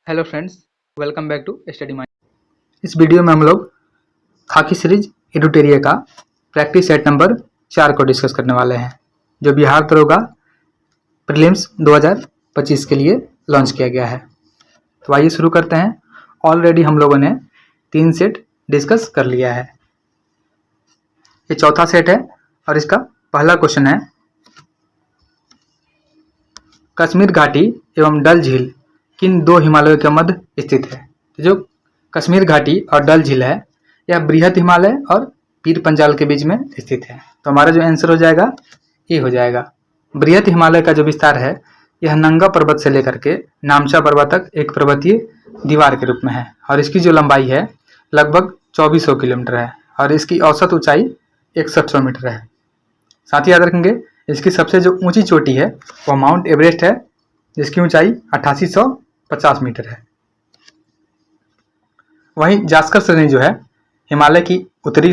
Hello friends, welcome back to study mind. इस video में हम लोग खाकी सीरीज एडुटेरिया का प्रैक्टिस सेट नंबर 4 को डिस्कस करने वाले हैं, जो बिहार दरोगा प्रीलिम्स 2025 के लिए लॉन्च किया गया है। तो आइए शुरू करते हैं। ऑलरेडी हम लोगों ने 3 सेट डिस्कस कर लिया है। ये चौथा सेट है और इसका पहला क्वेश्चन है, कश्मीर घाटी एवं डल झील किन दो हिमालयों के मध्य स्थित है। तो जो कश्मीर घाटी और डल झील है, यह बृहद हिमालय और पीर पंजाल के बीच में स्थित है। तो हमारा जो आंसर हो जाएगा ये हो जाएगा। बृहद हिमालय का जो विस्तार है, यह नंगा पर्वत से लेकर के नामचा पर्वत तक एक पर्वतीय दीवार के रूप में है और इसकी जो लंबाई है लगभग 2400 किलोमीटर है और इसकी औसत ऊंचाई 6100 मीटर है। साथ ही याद रखेंगे, इसकी सबसे जो ऊंची चोटी है वह माउंट एवरेस्ट है, जिसकी ऊंचाई 8850 मीटर है। वहीं जास्कर श्रेणी जो है हिमालय की उत्तरी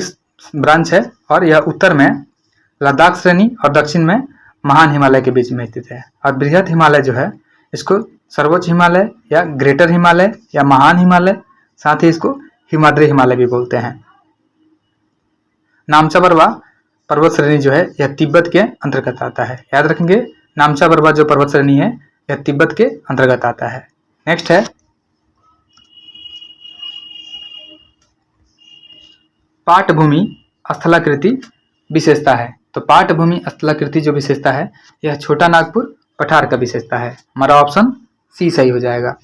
ब्रांच है और यह उत्तर में लद्दाख श्रेणी और दक्षिण में महान हिमालय के बीच में स्थित है। और बृहद हिमालय जो है इसको सर्वोच्च हिमालय या ग्रेटर हिमालय या महान हिमालय, साथ ही इसको हिमाद्री हिमालय भी बोलते हैं। नामचा बरवा पर्वत श्रेणी जो है यह तिब्बत के अंतर्गत आता है। याद रखेंगे, नामचा बरवा जो पर्वत श्रेणी है यह तिब्बत के अंतर्गत आता है। नेक्स्ट है, पाटभूमि स्थलाकृति विशेषता है। तो पाटभूमि स्थलाकृति जो विशेषता है यह छोटा नागपुर पठार का विशेषता है। हमारा ऑप्शन सी सही हो जाएगा।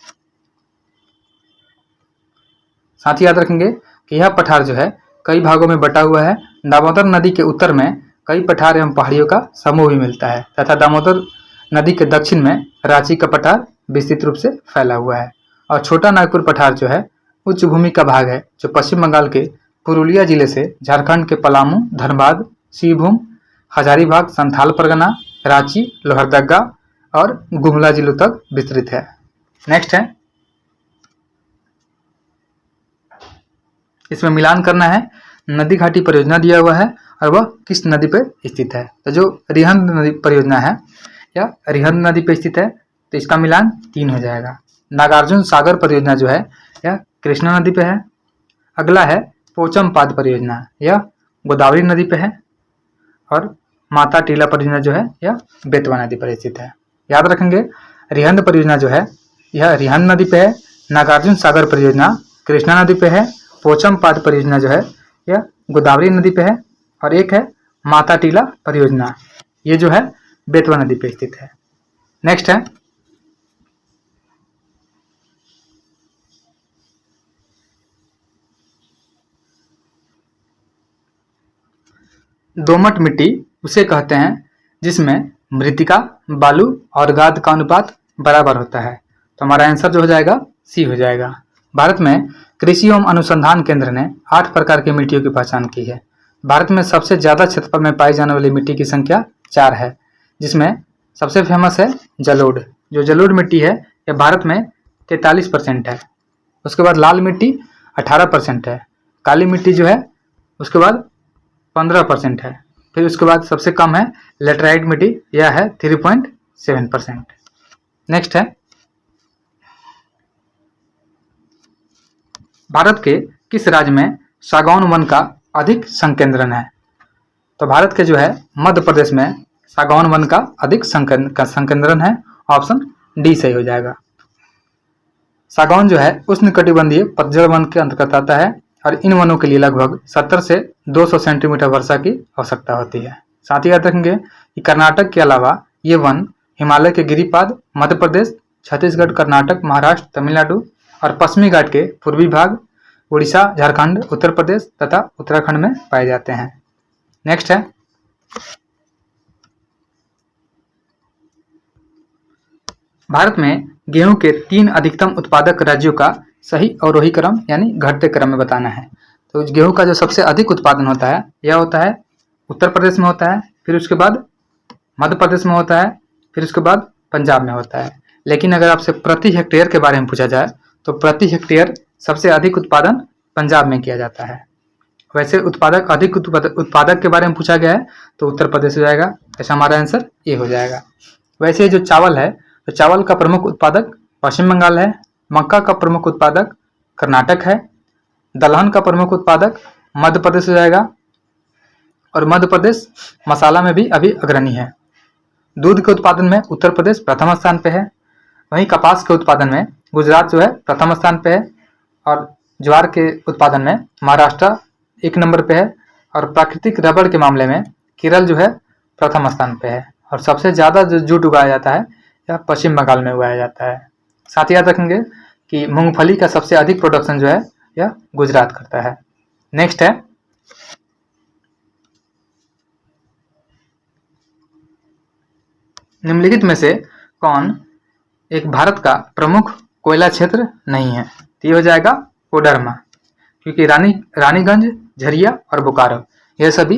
साथ ही याद रखेंगे कि यह पठार जो है कई भागों में बटा हुआ है। दामोदर नदी के उत्तर में कई पठार एवं पहाड़ियों का समूह भी मिलता है तथा दामोदर नदी के दक्षिण में रांची का पठार विस्तृत रूप से फैला हुआ है। और छोटा नागपुर पठार जो है उच्च भूमि का भाग है, जो पश्चिम बंगाल के पुरुलिया जिले से झारखंड के पलामू, धनबाद, सिंहभूम, हजारीबाग, संथाल परगना, रांची, लोहरदगा और गुमला जिलों तक विस्तृत है। नेक्स्ट है, इसमें मिलान करना है। नदी घाटी परियोजना दिया हुआ है और वह किस नदी पर स्थित है। तो जो रिहंद नदी परियोजना है या रिहंद नदी पर स्थित है, तो इसका मिलान 3 हो जाएगा। नागार्जुन सागर परियोजना जो है यह कृष्णा नदी पे है। अगला है पोचमपाद परियोजना, यह गोदावरी नदी पे है। और माता टीला परियोजना जो है यह बेतवा नदी पर स्थित है। याद रखेंगे, रिहंद परियोजना जो है यह रिहंद नदी पे है। नागार्जुन सागर परियोजना कृष्णा नदी पे है। पोचमपाद परियोजना जो है यह गोदावरी नदी पे है और एक है माता टीला परियोजना, ये जो है बेतवा नदी पे स्थित है। नेक्स्ट है, दोमट मिट्टी उसे कहते हैं जिसमें मृतिका, बालू और गाद का अनुपात बराबर होता है। तो हमारा आंसर जो हो जाएगा सी हो जाएगा। भारत में कृषि एवं अनुसंधान केंद्र ने 8 प्रकार की मिट्टियों की पहचान की है। भारत में सबसे ज्यादा क्षेत्रफल में पाई जाने वाली मिट्टी की संख्या 4 है, जिसमें सबसे फेमस है जलोढ़। जो जलोढ़ मिट्टी है यह भारत में 43% है। उसके बाद लाल मिट्टी 18% है। काली मिट्टी जो है उसके बाद 15% है। फिर उसके बाद सबसे कम है लेटराइट मिट्टी, यह है 3.7%। नेक्स्ट है, भारत के किस राज्य में सागौन वन का अधिक संकेंद्रण है। तो भारत के जो है मध्य प्रदेश में सागौन वन का अधिक संकेंद्रण है। ऑप्शन डी सही हो जाएगा। सागौन जो है उष्णकटिबंधीय पतझड़ वन के अंतर्गत आता है और इन वनों के लिए लगभग 70 से 200 सेंटीमीटर वर्षा की आवश्यकता होती है। साथ ही याद रखेंगे कि कर्नाटक के अलावा ये वन हिमालय के गिरिपाद, मध्य प्रदेश, छत्तीसगढ़, कर्नाटक, महाराष्ट्र, तमिलनाडु और पश्चिमी घाट के पूर्वी भाग, उड़ीसा, झारखंड, उत्तर प्रदेश तथा उत्तराखंड में पाए जाते हैं। नेक्स्ट है, भारत में गेहूं के 3 अधिकतम उत्पादक राज्यों का सही अवरोही क्रम यानी घटते क्रम में बताना है। तो गेहूं का जो सबसे अधिक उत्पादन होता है यह होता है उत्तर प्रदेश में होता है, फिर उसके बाद मध्य प्रदेश में होता है, फिर उसके बाद पंजाब में होता है। लेकिन अगर आपसे प्रति हेक्टेयर के बारे में पूछा जाए तो प्रति हेक्टेयर सबसे अधिक उत्पादन पंजाब में किया जाता है। वैसे अधिक उत्पादक के बारे में पूछा गया है तो उत्तर प्रदेश हो जाएगा। ऐसा हमारा आंसर ये हो जाएगा। वैसे जो चावल है, तो चावल का प्रमुख उत्पादक पश्चिम बंगाल है, मक्का का प्रमुख उत्पादक कर्नाटक है। दलहन का प्रमुख उत्पादक मध्य प्रदेश हो जाएगा, और मध्य प्रदेश मसाला में भी अभी अग्रणी है। दूध के उत्पादन में उत्तर प्रदेश प्रथम स्थान पे है। वहीं कपास के उत्पादन में गुजरात जो है प्रथम स्थान पे है, और ज्वार के उत्पादन में महाराष्ट्र 1 नंबर पे है, और प्राकृतिक रबड़ के मामले में केरल जो है प्रथम स्थान पे है। और सबसे ज़्यादा जो जूट उगाया जाता है यह पश्चिम बंगाल में उगाया जाता है। साथ ही याद रखेंगे कि मूंगफली का सबसे अधिक प्रोडक्शन जो है यह गुजरात करता है। नेक्स्ट है निम्नलिखित में से कौन एक भारत का प्रमुख कोयला क्षेत्र नहीं है? तो ये हो जाएगा कोडरमा, क्योंकि रानीगंज, झरिया और बोकारो यह सभी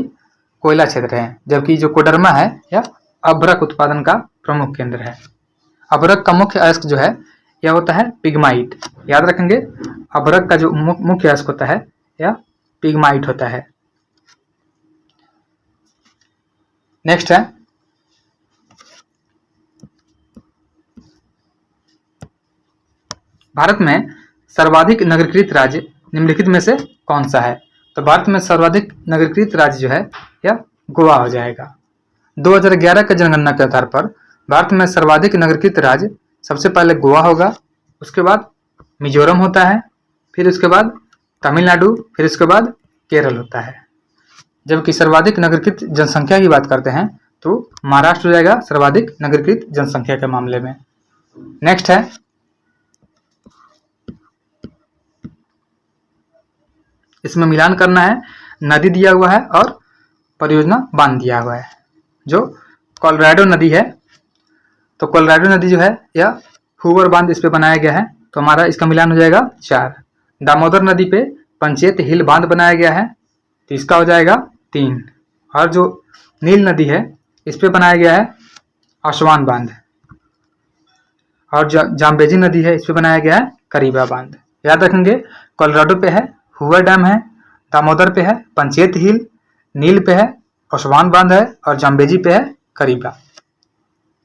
कोयला क्षेत्र हैं, जबकि जो कोडरमा है यह अभ्रक उत्पादन का प्रमुख केंद्र है। अभ्रक का मुख्य अयस्क जो है यह होता है पिग्माइट। याद रखेंगे, अभ्रक का जो मुख्य अयस्क होता है यह पिग्माइट होता है। नेक्स्ट है भारत में सर्वाधिक नगरीकृत राज्य निम्नलिखित में से कौन सा है? तो भारत में सर्वाधिक नगरीकृत राज्य जो है यह गोवा हो जाएगा। 2011 के जनगणना के आधार पर भारत में सर्वाधिक नगरीकृत राज्य सबसे पहले गोवा होगा, उसके बाद मिजोरम होता है, फिर उसके बाद तमिलनाडु, फिर उसके बाद केरल होता है। जबकि सर्वाधिक नगरीकृत जनसंख्या की बात करते हैं तो महाराष्ट्र हो जाएगा सर्वाधिक नगरीकृत जनसंख्या के मामले में। नेक्स्ट है इसमें मिलान करना है, नदी दिया हुआ है और परियोजना बांध दिया हुआ है। जो कोलोराडो नदी है, तो कोलोराडो नदी जो है यह हूवर बांध इस पे बनाया गया है, तो हमारा इसका मिलान हो जाएगा 4। दामोदर नदी पे पंचेत हिल बांध बनाया गया है, तो इसका हो जाएगा 3। और जो नील नदी है इस पे बनाया गया है आसवान बांध, और जो जाम्बेजी नदी है इस पे बनाया गया है करीबा बांध। याद रखेंगे, कोलोराडो पे है हूवर डैम है, दामोदर पे है पंचेत हिल, नील पे है आसवान बांध है, और जाम्बेजी पे है करीबा।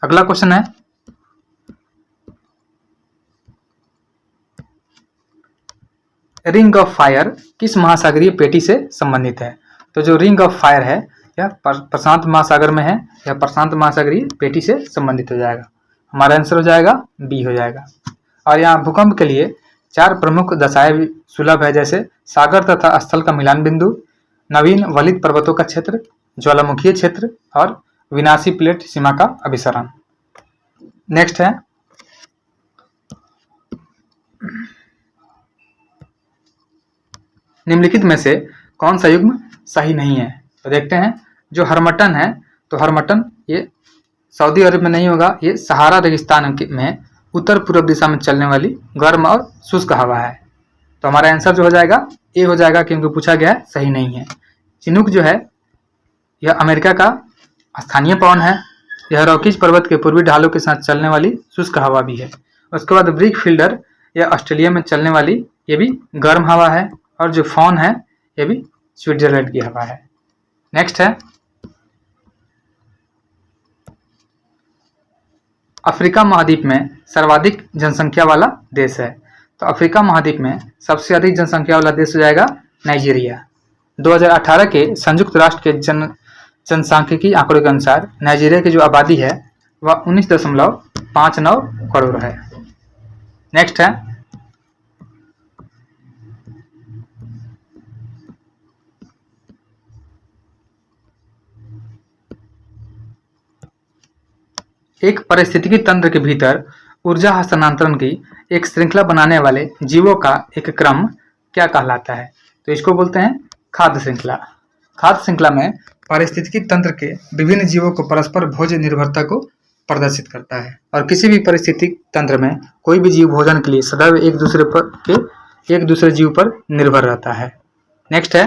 अगला क्वेश्चन है रिंग ऑफ फायर किस महासागरीय पेटी से संबंधित है? तो जो रिंग ऑफ फायर है यह प्रशांत महासागर में है, यह प्रशांत महासागरीय पेटी से संबंधित हो जाएगा। हमारा आंसर हो जाएगा बी हो जाएगा। और यहाँ भूकंप के लिए 4 प्रमुख दशाएं सुलभ है, जैसे सागर तथा स्थल का मिलान बिंदु, नवीन वलित पर्वतों का क्षेत्र, ज्वालामुखीय क्षेत्र और विनाशी प्लेट सीमा का अभिसरण। नेक्स्ट है निम्नलिखित में से कौन सा युग्म सही नहीं है? तो देखते हैं, जो हरमटन है, तो हरमटन ये सऊदी अरब में नहीं होगा, ये सहारा रेगिस्तान में उत्तर पूर्व दिशा में चलने वाली गर्म और शुष्क हवा है। तो हमारा आंसर जो हो जाएगा ए हो जाएगा, क्योंकि पूछा गया है सही नहीं है। चिनूक जो है यह अमेरिका का स्थानीय पवन है, यह रॉकीज पर्वत के पूर्वी ढालों के साथ चलने वाली शुष्क हवा भी है। उसके बाद ब्रिक फील्डर यह ऑस्ट्रेलिया में चलने वाली ये भी गर्म हवा है, और जो फॉन है यह भी स्विट्जरलैंड की हवा है। नेक्स्ट है अफ्रीका महाद्वीप में सर्वाधिक जनसंख्या वाला देश है। तो अफ्रीका महाद्वीप में सबसे अधिक जनसंख्या वाला देश हो जाएगा नाइजीरिया। 2018 के संयुक्त राष्ट्र के जनसांख्यिकी आंकड़ों के अनुसार नाइजीरिया की जो आबादी है वह 19.59 करोड़ है। नेक्स्ट है एक पारिस्थितिकी तंत्र के भीतर ऊर्जा हस्तांतरण की एक श्रृंखला बनाने वाले जीवों का एक क्रम क्या कहलाता है? तो इसको बोलते हैं खाद्य श्रृंखला। खाद्य श्रृंखला में पारिस्थितिकी तंत्र के विभिन्न जीवों को परस्पर भोज्य निर्भरता को प्रदर्शित करता है, और किसी भी पारिस्थितिकी तंत्र में कोई भी जीव भोजन के लिए सदैव एक दूसरे जीव पर निर्भर रहता है। नेक्स्ट है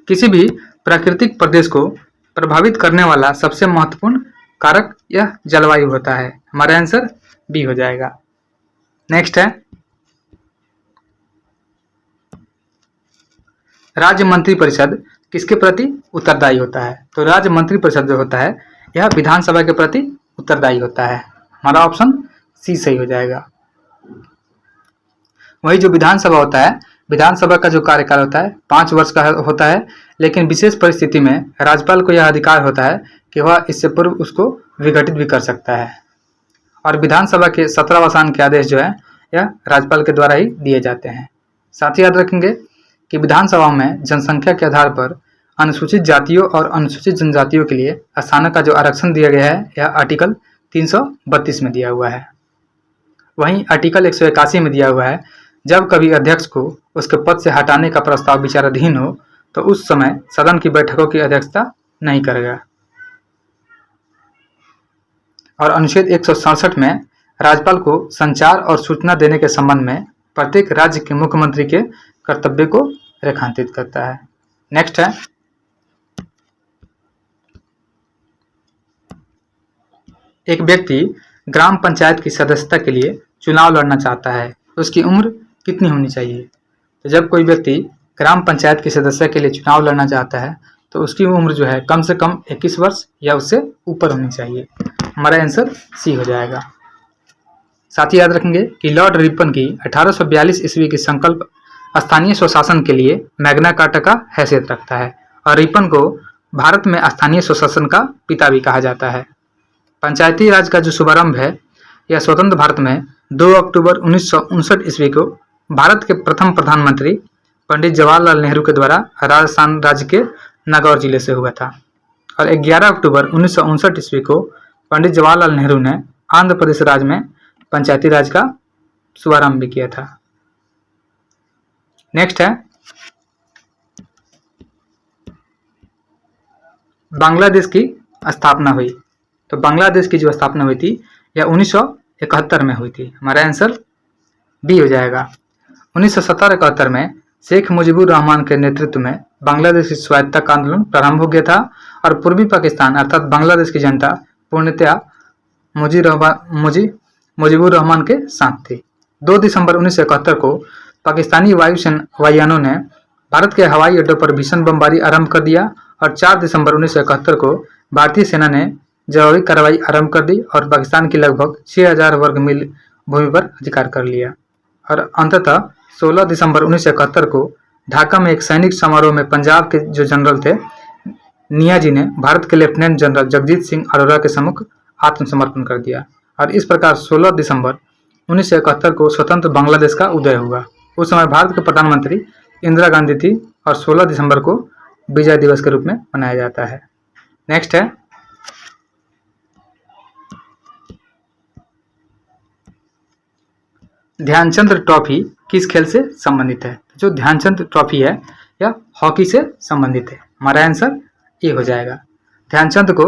किसी भी प्राकृतिक प्रदेश को प्रभावित करने वाला सबसे महत्वपूर्ण कारक यह जलवायु होता है। हमारा आंसर बी हो जाएगा। नेक्स्ट है राज्य मंत्रिपरिषद किसके प्रति उत्तरदायी होता है? तो राज्य मंत्रिपरिषद जो होता है यह विधानसभा के प्रति उत्तरदायी होता है। हमारा ऑप्शन सी सही हो जाएगा। वही जो विधानसभा होता है, विधानसभा का जो कार्यकाल होता है 5 वर्ष का होता है, लेकिन विशेष परिस्थिति में राज्यपाल को यह अधिकार होता है कि वह इससे पूर्व उसको विघटित भी कर सकता है। और विधानसभा के 17वां के आदेश जो है यह राज्यपाल के द्वारा ही दिए जाते हैं। साथ ही याद रखेंगे कि विधानसभा में जनसंख्या के आधार पर अनुसूचित जातियों और अनुसूचित जनजातियों के लिए स्थानों का जो आरक्षण दिया गया है यह आर्टिकल 332 में दिया हुआ है। वहीं आर्टिकल 181 में दिया हुआ है, जब कभी अध्यक्ष को उसके पद से हटाने का प्रस्ताव विचाराधीन हो तो उस समय सदन की बैठकों की अध्यक्षता नहीं करेगा। और अनुच्छेद 167 में राज्यपाल को संचार और सूचना देने के संबंध में प्रत्येक राज्य के मुख्यमंत्री के कर्तव्य को रेखांकित करता है। नेक्स्ट है, एक व्यक्ति ग्राम पंचायत की सदस्यता के लिए चुनाव लड़ना चाहता है, उसकी उम्र कितनी होनी चाहिए? तो जब कोई व्यक्ति ग्राम पंचायत की सदस्यता के लिए चुनाव लड़ना चाहता है तो उसकी उम्र जो है कम से कम 21 वर्ष या उससे ऊपर होनी चाहिए। हमारा आंसर सी हो जाएगा। साथ ही याद रखेंगे कि लॉर्ड रिपन की 1842 ईस्वी की संकल्प स्थानीय स्वशासन के लिए मैग्ना कार्टा का हैसियत रखता है और रिपन को भारत में स्थानीय स्वशासन का पिता भी कहा जाता है। पंचायती राज का जो शुभारंभ है यह स्वतंत्र भारत में 2 अक्टूबर 1959 ईस्वी को भारत के प्रथम प्रधानमंत्री पंडित जवाहरलाल नेहरू के द्वारा राजस्थान राज्य के नागौर जिले से हुआ था। और 11 अक्टूबर 1959 ईस्वी को पंडित जवाहरलाल नेहरू ने आंध्र प्रदेश राज्य में पंचायती राज का शुभारंभ भी किया था। नेक्स्ट है, बांग्लादेश की स्थापना हुई। तो बांग्लादेश की जो स्थापना हुई थी यह 1971 में हुई थी। हमारा आंसर बी हो जाएगा। 1970-71 में शेख मुजीबुर रहमान के नेतृत्व में बांग्लादेश की स्वायत्तता का आंदोलन प्रारंभ हो गया था और पूर्वी पाकिस्तान अर्थात बांग्लादेश की जनता पूर्णतया मुजीबुर रहमान के साथ थी। 2 दिसंबर 1971 को पाकिस्तानी वायुयानों ने भारत के हवाई अड्डों पर भीषण बमबारी आरंभ कर दिया और 4 दिसंबर 1971 को भारतीय सेना ने जवाबी कार्रवाई आरंभ कर दी और पाकिस्तान की लगभग 6000 वर्ग मील भूमि पर अधिकार कर लिया। और अंततः 16 दिसंबर 1971 को ढाका में एक सैनिक समारोह में पंजाब के जो जनरल थे नियाजी ने भारत के लेफ्टिनेंट जनरल जगजीत सिंह अरोरा के सम्मुख आत्मसमर्पण कर दिया और इस प्रकार 16 दिसंबर 1971 को स्वतंत्र बांग्लादेश का उदय हुआ। उस समय भारत के प्रधानमंत्री इंदिरा गांधी थी और 16 दिसंबर को विजय दिवस के रूप में मनाया जाता है। नेक्स्ट है, ध्यानचंद ट्रॉफी किस खेल से संबंधित है? जो ध्यानचंद ट्रॉफी है यह हॉकी से संबंधित है। हमारा आंसर ए हो जाएगा। ध्यानचंद को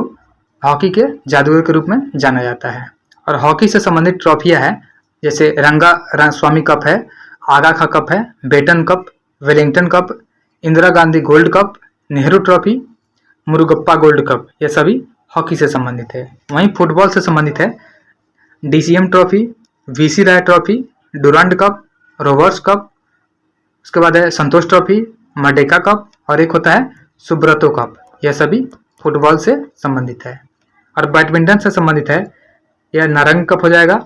हॉकी के जादूगर के रूप में जाना जाता है और हॉकी से संबंधित ट्रॉफियां हैं जैसे रंगा स्वामी कप है, आगा खा कप है, Beighton cup, Wellington cup, Indira Gandhi gold cup, Nehru trophy, Murugappa gold cup, ये सभी हॉकी से संबंधित है। वहीं फुटबॉल से संबंधित है DCM trophy, VC Roy trophy, Durand cup, Rovers cup, उसके बाद है संतोष ट्रॉफी, मर्डेका कप और एक होता है सुब्रतो कप। यह सभी फुटबॉल से संबंधित है। और बैडमिंटन से संबंधित है यह नारंग कप हो जाएगा।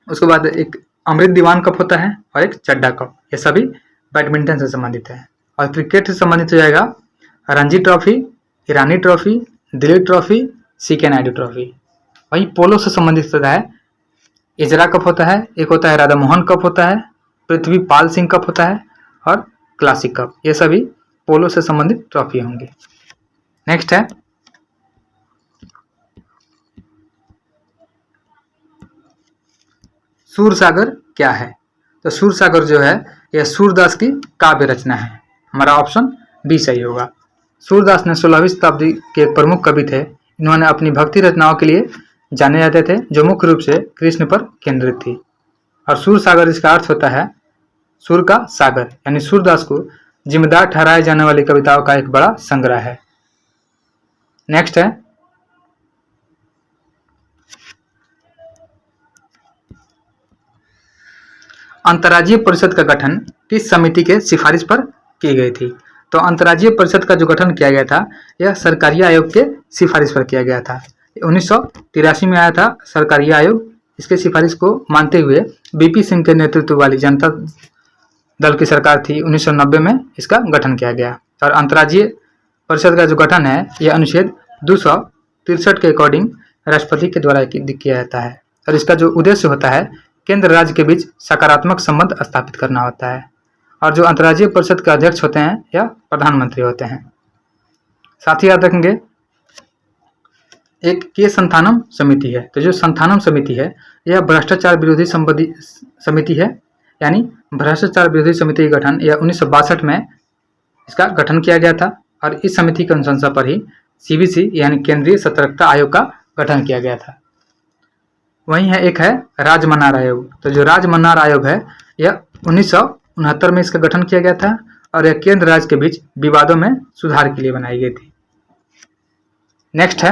उसके बाद एक अमृत दीवान कप होता है और एक चड्डा कप, ये सभी बैडमिंटन से संबंधित है। और क्रिकेट से संबंधित हो जाएगा Ranji trophy, Irani trophy, Duleep trophy, CK Naidu trophy. वही पोलो से संबंधित होता है इजरा कप होता है, एक होता है राधा मोहन कप होता है, पृथ्वी पाल सिंह कप होता है और क्लासिक कप। ये सभी पोलो से संबंधित ट्रॉफी होंगे। नेक्स्ट है, सूरसागर क्या है? तो सूरसागर जो है यह सूरदास की काव्य रचना है। हमारा ऑप्शन बी सही होगा। सूरदास ने 16वीं शताब्दी के एक प्रमुख कवि थे। इन्होंने अपनी भक्ति रचनाओं के लिए जाने जाते थे जो मुख्य रूप से कृष्ण पर केंद्रित थी। और सूरसागर इसका अर्थ होता है सूर का सागर, यानी सूरदास को जिम्मेदार ठहराए जाने वाली कविताओं का एक बड़ा संग्रह है। नेक्स्ट है, अंतर्राज्यीय परिषद का गठन किस समिति के सिफारिश पर की गई थी? तो अंतर्राज्यीय परिषद का जो गठन किया गया था यह सरकारी आयोग के सिफारिश पर किया गया था। 1983 में आया था सरकारी आयोग इसके सिफारिश को मानते हुए बीपी सिंह के नेतृत्व वाली जनता दल की सरकार थी 1990 में इसका गठन किया गया। और अंतर्राज्यीय परिषद का जो गठन है यह अनुच्छेद 263 के अकॉर्डिंग राष्ट्रपति के द्वारा किया जाता है। और इसका जो उद्देश्य होता है केंद्र राज्य के बीच सकारात्मक संबंध स्थापित करना होता है। और जो अंतर्राज्यीय परिषद के अध्यक्ष होते हैं या प्रधानमंत्री होते हैं। साथ ही याद रखेंगे एक के संथानम समिति है। तो जो संथानम समिति है यह भ्रष्टाचार विरोधी संबंधी समिति है, यानी भ्रष्टाचार विरोधी समिति का गठन यह 1962 में इसका गठन किया गया था। और इस समिति की अनुशंसा पर ही सीबीसी यानी केंद्रीय सतर्कता आयोग का गठन किया गया था। वहीं है एक है राजमन्नार आयोग। तो जो राजमन्नार आयोग है यह 1969 में इसका गठन किया गया था और यह केंद्र राज्य के बीच विवादों में सुधार के लिए बनाई गई थी। नेक्स्ट है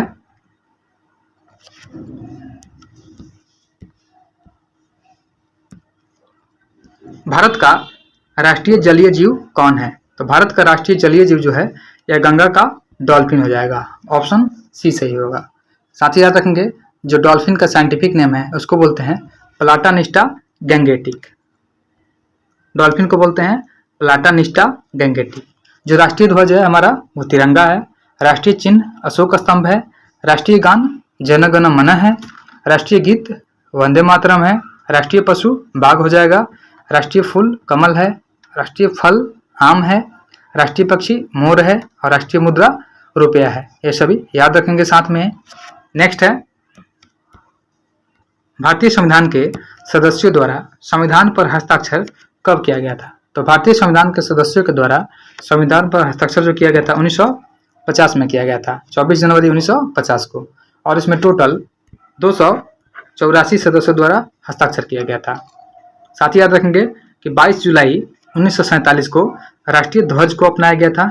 भारत का राष्ट्रीय जलीय जीव कौन है। तो भारत का राष्ट्रीय जलीय जीव जो है यह गंगा का डॉल्फिन हो जाएगा। ऑप्शन सी सही होगा। साथ ही याद रखेंगे जो डॉल्फिन का साइंटिफिक नेम है उसको बोलते हैं प्लाटानिस्टा गैंगेटिक। डॉल्फिन को बोलते हैं प्लाटानिस्टा गैंगेटिक। जो राष्ट्रीय ध्वज है हमारा वो तिरंगा है। राष्ट्रीय चिन्ह अशोक स्तंभ है। राष्ट्रीय गान जन गण मन है। राष्ट्रीय गीत वंदे मातरम है। राष्ट्रीय पशु बाघ हो जाएगा। राष्ट्रीय फूल कमल है। राष्ट्रीय फल आम है। राष्ट्रीय पक्षी मोर है और राष्ट्रीय मुद्रा रुपया है। ये सभी याद रखेंगे साथ में। नेक्स्ट है भारतीय संविधान के सदस्यों द्वारा संविधान पर हस्ताक्षर कब किया गया था। तो भारतीय संविधान के सदस्यों के द्वारा संविधान पर हस्ताक्षर जो किया गया था 1950 में किया गया था, 24 जनवरी 1950 को। और इसमें टोटल 284 सदस्यों द्वारा हस्ताक्षर किया गया था। साथ ही याद रखेंगे कि 22 जुलाई 1947 को राष्ट्रीय ध्वज को अपनाया गया था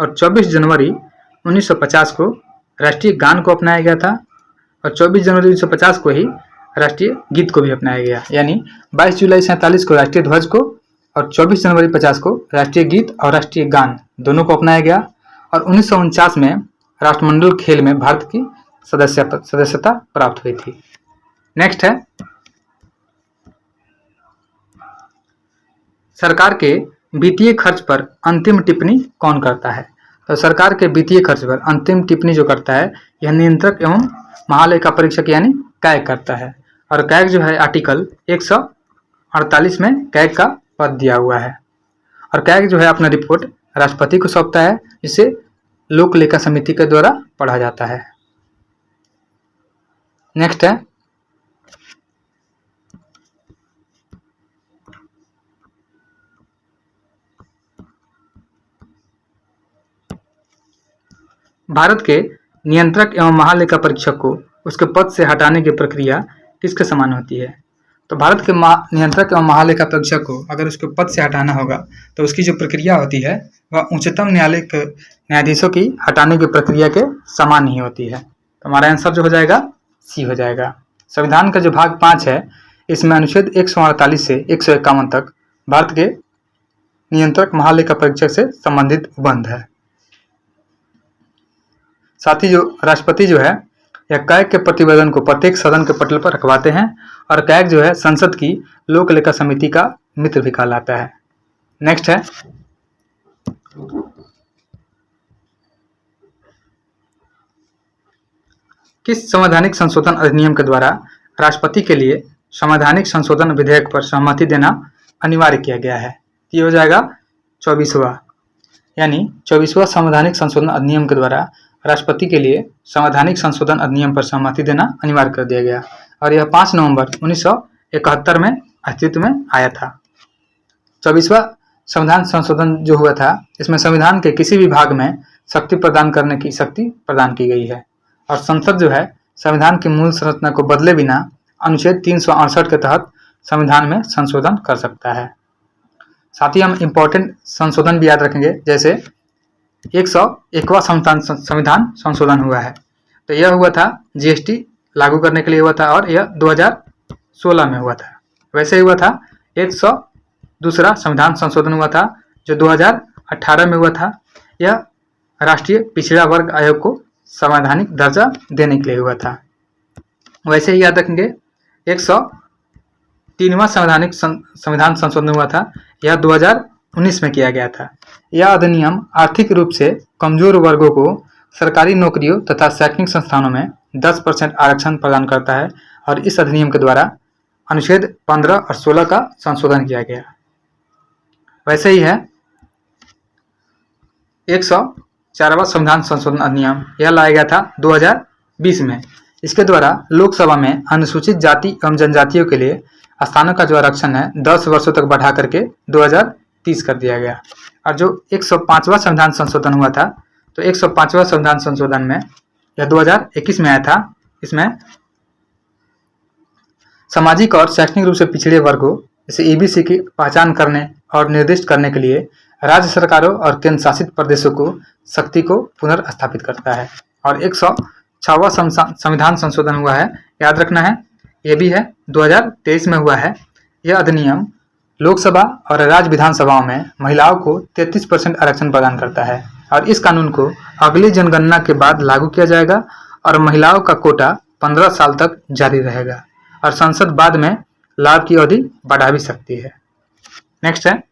और 24 जनवरी 1950 को राष्ट्रीय गान को अपनाया गया था और 24 जनवरी 1950 को ही राष्ट्रीय गीत को भी अपनाया गया। यानी 22 जुलाई 1947 को राष्ट्रीय ध्वज को और 24 जनवरी 50 को राष्ट्रीय गीत और राष्ट्रीय गान दोनों को अपनाया गया। और 1949 में राष्ट्रमंडल खेल में भारत की सदस्यता प्राप्त हुई थी। नेक्स्ट है सरकार के वित्तीय खर्च पर अंतिम टिप्पणी कौन करता है। तो सरकार के वित्तीय खर्च पर अंतिम टिप्पणी जो करता है यह नियंत्रक एवं महालेखा परीक्षक यानी कैग करता है। और कैग जो है आर्टिकल 148 में कैग का पद दिया हुआ है। और कैग जो है अपना रिपोर्ट राष्ट्रपति को सौंपता है जिसे लोक लेखा समिति के द्वारा पढ़ा जाता है। नेक्स्ट है भारत के नियंत्रक एवं महालेखा परीक्षक को उसके पद से हटाने की प्रक्रिया किसके समान होती है। तो भारत के नियंत्रक एवं महालेखा परीक्षक को अगर उसके पद से हटाना होगा तो उसकी जो प्रक्रिया होती है वह उच्चतम न्यायालय के न्यायाधीशों की हटाने की प्रक्रिया के समान ही होती है। तो हमारा आंसर जो हो जाएगा सी हो जाएगा। संविधान का जो भाग 5 है इसमें अनुच्छेद 148 से 151 तक भारत के नियंत्रक महालेखा परीक्षक से संबंधित उपबंध है। साथ ही जो राष्ट्रपति जो है यह कैग के प्रतिवेदन को प्रत्येक सदन के पटल पर रखवाते हैं और कैग जो है संसद की लोक लेखा समिति का मित्र भी कहलाता है। नेक्स्ट है किस संवैधानिक संशोधन अधिनियम के द्वारा राष्ट्रपति के लिए संवैधानिक संशोधन विधेयक पर सहमति देना अनिवार्य किया गया है। ये हो जाएगा 24वां, यानी 24वां संवैधानिक संशोधन अधिनियम के द्वारा राष्ट्रपति के लिए संवैधानिक संशोधन अधिनियम पर सहमति देना अनिवार्य कर दिया गया और यह 5 नवंबर 1971 में अस्तित्व में आया था। 24वां संविधान संशोधन जो हुआ था इसमें संविधान के किसी भी भाग में शक्ति प्रदान करने की शक्ति प्रदान की गई है और संसद जो है संविधान की मूल संरचना को बदले बिना अनुच्छेद 368 के तहत संविधान में संशोधन कर सकता है। साथ ही हम इम्पोर्टेंट संशोधन भी याद रखेंगे, जैसे 101वां संविधान संशोधन हुआ है तो यह हुआ था जीएसटी लागू करने के लिए हुआ था और यह 2016 में हुआ था। वैसे ही हुआ था 102वां संविधान संशोधन हुआ था जो 2018 में हुआ था। यह राष्ट्रीय पिछड़ा वर्ग आयोग को संवैधानिक दर्जा देने के लिए हुआ था। वैसे ही याद रखेंगे 103वां संविधान संशोधन हुआ था, यह 2019 में किया गया था। यह अधिनियम आर्थिक रूप से कमजोर वर्गों को सरकारी नौकरियों तथा शैक्षणिक संस्थानों में 10% आरक्षण प्रदान करता है और इस अधिनियम के द्वारा अनुच्छेद 15 और 16 का संशोधन किया गया। वैसे ही है 104वां संविधान संशोधन अधिनियम, यह लाया गया था 2020 में। इसके द्वारा लोकसभा में अनुसूचित जाति एवं जनजातियों के लिए स्थानों का जो आरक्षण है 10 वर्षों तक बढ़ा करके 2030 कर दिया गया। और जो 105वां संविधान संशोधन हुआ था, तो 105वां संविधान संशोधन में यह 2021 में आया था। इसमें सामाजिक और शैक्षणिक रूप से पिछड़े वर्गों जैसे ईबीसी की पहचान करने और निर्दिष्ट करने के लिए राज्य सरकारों और केंद्र शासित प्रदेशों को शक्ति को पुनर्स्थापित करता है। और 106वां संविधान संशोधन हुआ है, याद रखना है, ये भी है 2023 में हुआ है। यह अधिनियम लोकसभा और राज्य विधानसभाओं में महिलाओं को 33% आरक्षण प्रदान करता है और इस कानून को अगली जनगणना के बाद लागू किया जाएगा और महिलाओं का कोटा 15 साल तक जारी रहेगा और संसद बाद में लाभ की अवधि बढ़ा भी सकती है। नेक्स्ट है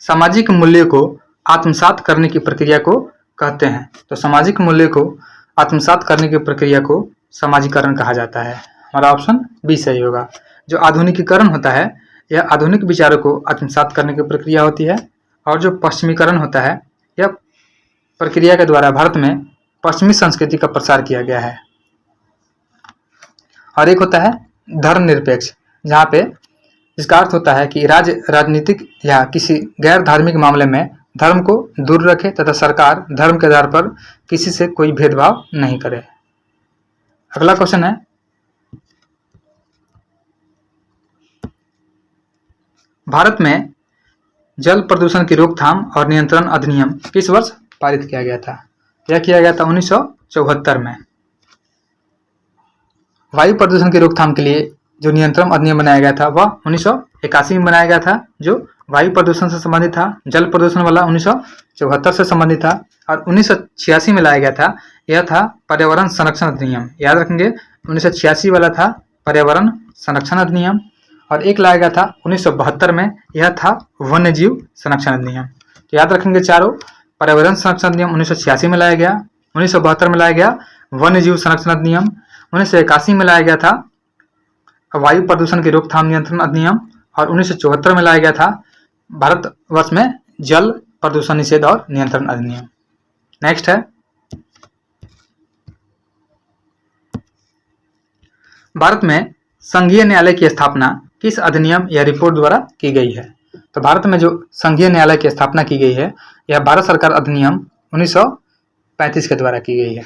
सामाजिक मूल्य को आत्मसात करने की प्रक्रिया को कहते हैं। तो सामाजिक मूल्य को आत्मसात करने की प्रक्रिया को समाजीकरण कहा जाता है। हमारा ऑप्शन बी सही होगा। जो आधुनिकीकरण होता है यह आधुनिक विचारों को आत्मसात करने की प्रक्रिया होती है और जो पश्चिमीकरण होता है यह प्रक्रिया के द्वारा भारत में पश्चिमी संस्कृति का प्रसार किया गया है। और एक होता है धर्मनिरपेक्ष, जहाँ पे इसका अर्थ होता है कि राज्य राजनीतिक या किसी गैर धार्मिक मामले में धर्म को दूर रखे तथा सरकार धर्म के आधार पर किसी से कोई भेदभाव नहीं करे। अगला क्वेश्चन है भारत में जल प्रदूषण की रोकथाम और नियंत्रण अधिनियम किस वर्ष पारित किया गया था? यह किया गया था 1974 में। वायु प्रदूषण की रोकथाम के लिए जो नियंत्रण अधिनियम बनाया गया था वह 1981 में बनाया गया था, जो वायु प्रदूषण से संबंधित था। जल प्रदूषण वाला 1974 से संबंधित था और 1986 में लाया गया था, यह था पर्यावरण संरक्षण अधिनियम। याद रखेंगे 1986 वाला था पर्यावरण संरक्षण अधिनियम और एक लाया गया था 1972 में, यह था वन्य जीव संरक्षण अधिनियम। तो याद रखेंगे चारों, पर्यावरण संरक्षण अधिनियम 1986 में लाया गया, 1972 में लाया गया वन्य जीव संरक्षण अधिनियम, 1981 में लाया गया था वायु प्रदूषण की रोकथाम नियंत्रण अधिनियम और 1974 में लाया गया था भारतवर्ष में जल प्रदूषण निषेध और नियंत्रण अधिनियम। नेक्स्ट है भारत में संघीय न्यायालय की स्थापना किस अधिनियम या रिपोर्ट द्वारा की गई है? तो भारत में जो संघीय न्यायालय की स्थापना की गई है यह भारत सरकार अधिनियम 1935 के द्वारा की गई है।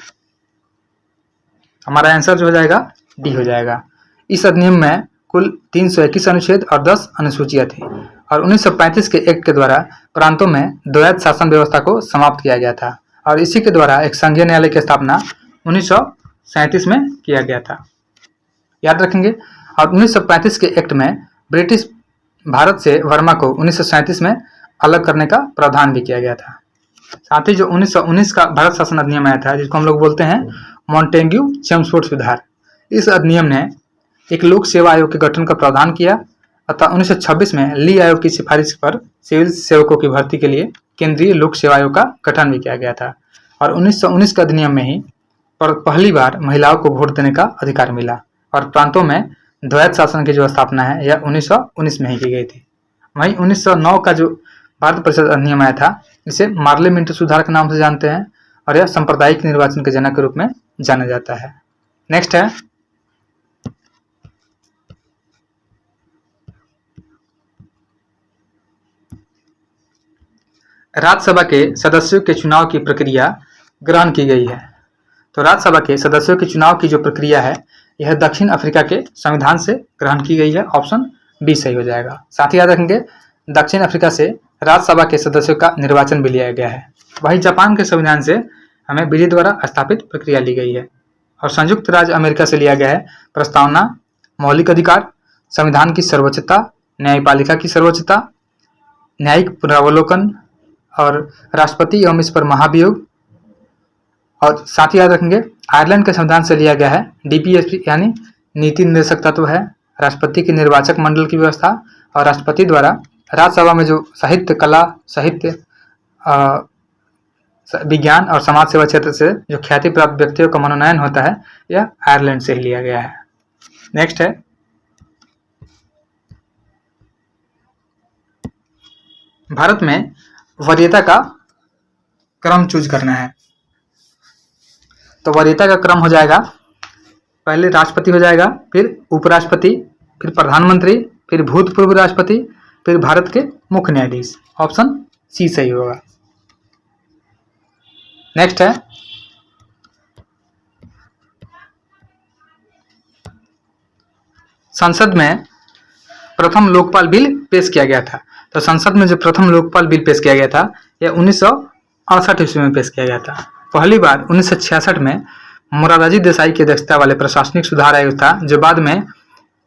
हमारा आंसर जो हो जाएगा डी हो जाएगा। इस अधिनियम में कुल 321 अनुच्छेद और 10 अनुसूचियां थी और 1935 के एक्ट के द्वारा प्रांतों में द्वैध शासन व्यवस्था को समाप्त किया गया था और इसी के द्वारा एक संघीय न्यायालय की स्थापना 1937 में किया गया था। याद रखेंगे। और 1935 के एक्ट में ब्रिटिश भारत से वर्मा को 1937 में अलग करने का प्रावधान भी किया गया था। साथ ही जो 1919 का भारत शासन अधिनियम आया था जिसको हम लोग बोलते हैं मॉन्टेग्यू चेम्सफोर्ड सुधार, इस अधिनियम ने एक लोक सेवा आयोग के गठन का प्रावधान किया अतः 1926 में ली आयोग की सिफारिश पर सिविल सेवकों की भर्ती के लिए केंद्रीय लोक सेवा आयोग का गठन भी किया गया था और 1919 के अधिनियम में ही पहली बार महिलाओं को वोट देने का अधिकार मिला और प्रांतों में द्वैध शासन की जो स्थापना है यह 1919 में ही की गई थी। वहीं 1909 का जो भारत परिषद अधिनियम आया था इसे मार्ले मिंटो सुधार के नाम से जानते हैं और यह सांप्रदायिक निर्वाचन के जनक के रूप में जाना जाता है। नेक्स्ट है राज्यसभा के सदस्यों के चुनाव की प्रक्रिया ग्रहण की गई है। तो राज्यसभा के सदस्यों के चुनाव की जो प्रक्रिया है यह दक्षिण अफ्रीका के संविधान से ग्रहण की गई है। ऑप्शन बी सही हो जाएगा। साथ ही याद रखेंगे दक्षिण अफ्रीका से राज्यसभा के सदस्यों का निर्वाचन भी लिया गया है। वहीं जापान के संविधान से हमें विधि द्वारा स्थापित प्रक्रिया ली गई है और संयुक्त राज्य अमेरिका से लिया गया है प्रस्तावना, मौलिक अधिकार, संविधान की सर्वोच्चता, न्यायपालिका की सर्वोच्चता, न्यायिक पुनरावलोकन और राष्ट्रपति एवं इस पर महाभियोग। और साथ ही याद रखेंगे आयरलैंड के संविधान से लिया गया है। डीपीएसपी यानी नीति निर्देशक तत्व है, राष्ट्रपति के निर्वाचक मंडल की व्यवस्था और राष्ट्रपति द्वारा राज्यसभा में जो साहित्य, कला, साहित्य, विज्ञान और समाज सेवा क्षेत्र से जो ख्याति प्राप्त व्यक्तियों का मनोनयन होता है, यह आयरलैंड से ही लिया गया है। नेक्स्ट है भारत में वरीयता का क्रम चूज करना है। तो वरीयता का क्रम हो जाएगा, पहले राष्ट्रपति हो जाएगा, फिर उपराष्ट्रपति, फिर प्रधानमंत्री, फिर भूतपूर्व राष्ट्रपति, फिर भारत के मुख्य न्यायाधीश। ऑप्शन सी सही होगा। नेक्स्ट है संसद में प्रथम लोकपाल बिल पेश किया गया था। तो संसद में जो प्रथम लोकपाल बिल पेश किया गया था यह 1968 ईस्वी में पेश किया गया था। पहली बार 1966 में मोरारजी देसाई की अध्यक्षता वाले प्रशासनिक सुधार आयोग था, जो बाद में